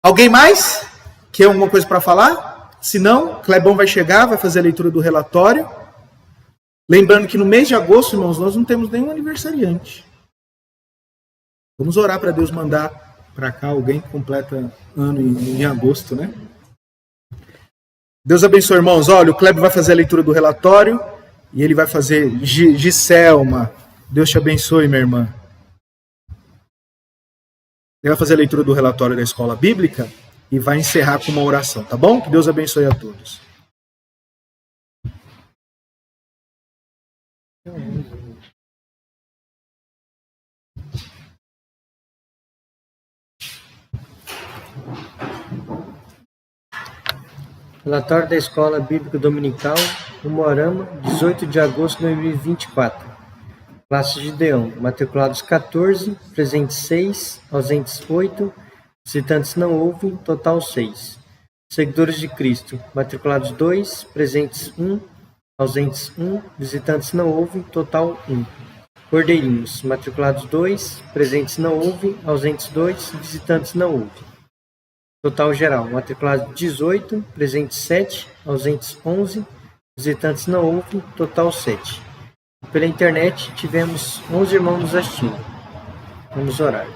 Alguém mais? Quer alguma coisa para falar? Se não, Clebão vai chegar, vai fazer a leitura do relatório. Lembrando que no mês de agosto, irmãos, nós não temos nenhum aniversariante. Vamos orar para Deus mandar para cá alguém que completa ano em agosto, né? Deus abençoe, irmãos. Olha, o Kleber vai fazer a leitura do relatório e ele vai fazer Giselma. Deus te abençoe, minha irmã. Ele vai fazer a leitura do relatório da escola bíblica e vai encerrar com uma oração, tá bom? Que Deus abençoe a todos. Relatório da Escola Bíblica Dominical, Umuarama, 18 de agosto de 2024. Classe Gideão, matriculados 14, presentes 6, ausentes 8, visitantes não houve, total 6. Seguidores de Cristo, matriculados 2, presentes 1, ausentes 1, visitantes não houve, total 1. Cordeirinhos, matriculados 2, presentes não houve, ausentes 2, visitantes não houve. Total geral, matriculados 18, presentes 7, ausentes 11, visitantes não houve, total 7. Pela internet tivemos 11 irmãos nos assistindo. Vamos orar.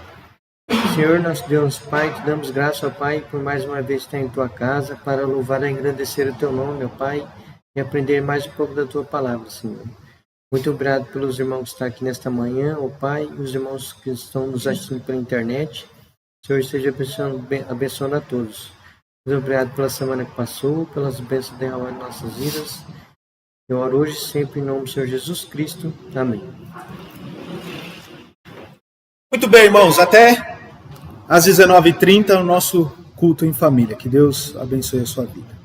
Senhor, nosso Deus Pai, te damos graça, ó Pai, por mais uma vez estar em tua casa, para louvar e engrandecer o teu nome, ó Pai, e aprender mais um pouco da tua palavra, Senhor. Muito obrigado pelos irmãos que estão aqui nesta manhã, ó Pai, e os irmãos que estão nos assistindo pela internet. Senhor, esteja abençoando a todos. Muito obrigado pela semana que passou, pelas bênçãos derramadas em nossas vidas. Eu oro hoje sempre em nome do Senhor Jesus Cristo. Amém. Muito bem, irmãos. Até às 19h30 o nosso culto em família. Que Deus abençoe a sua vida.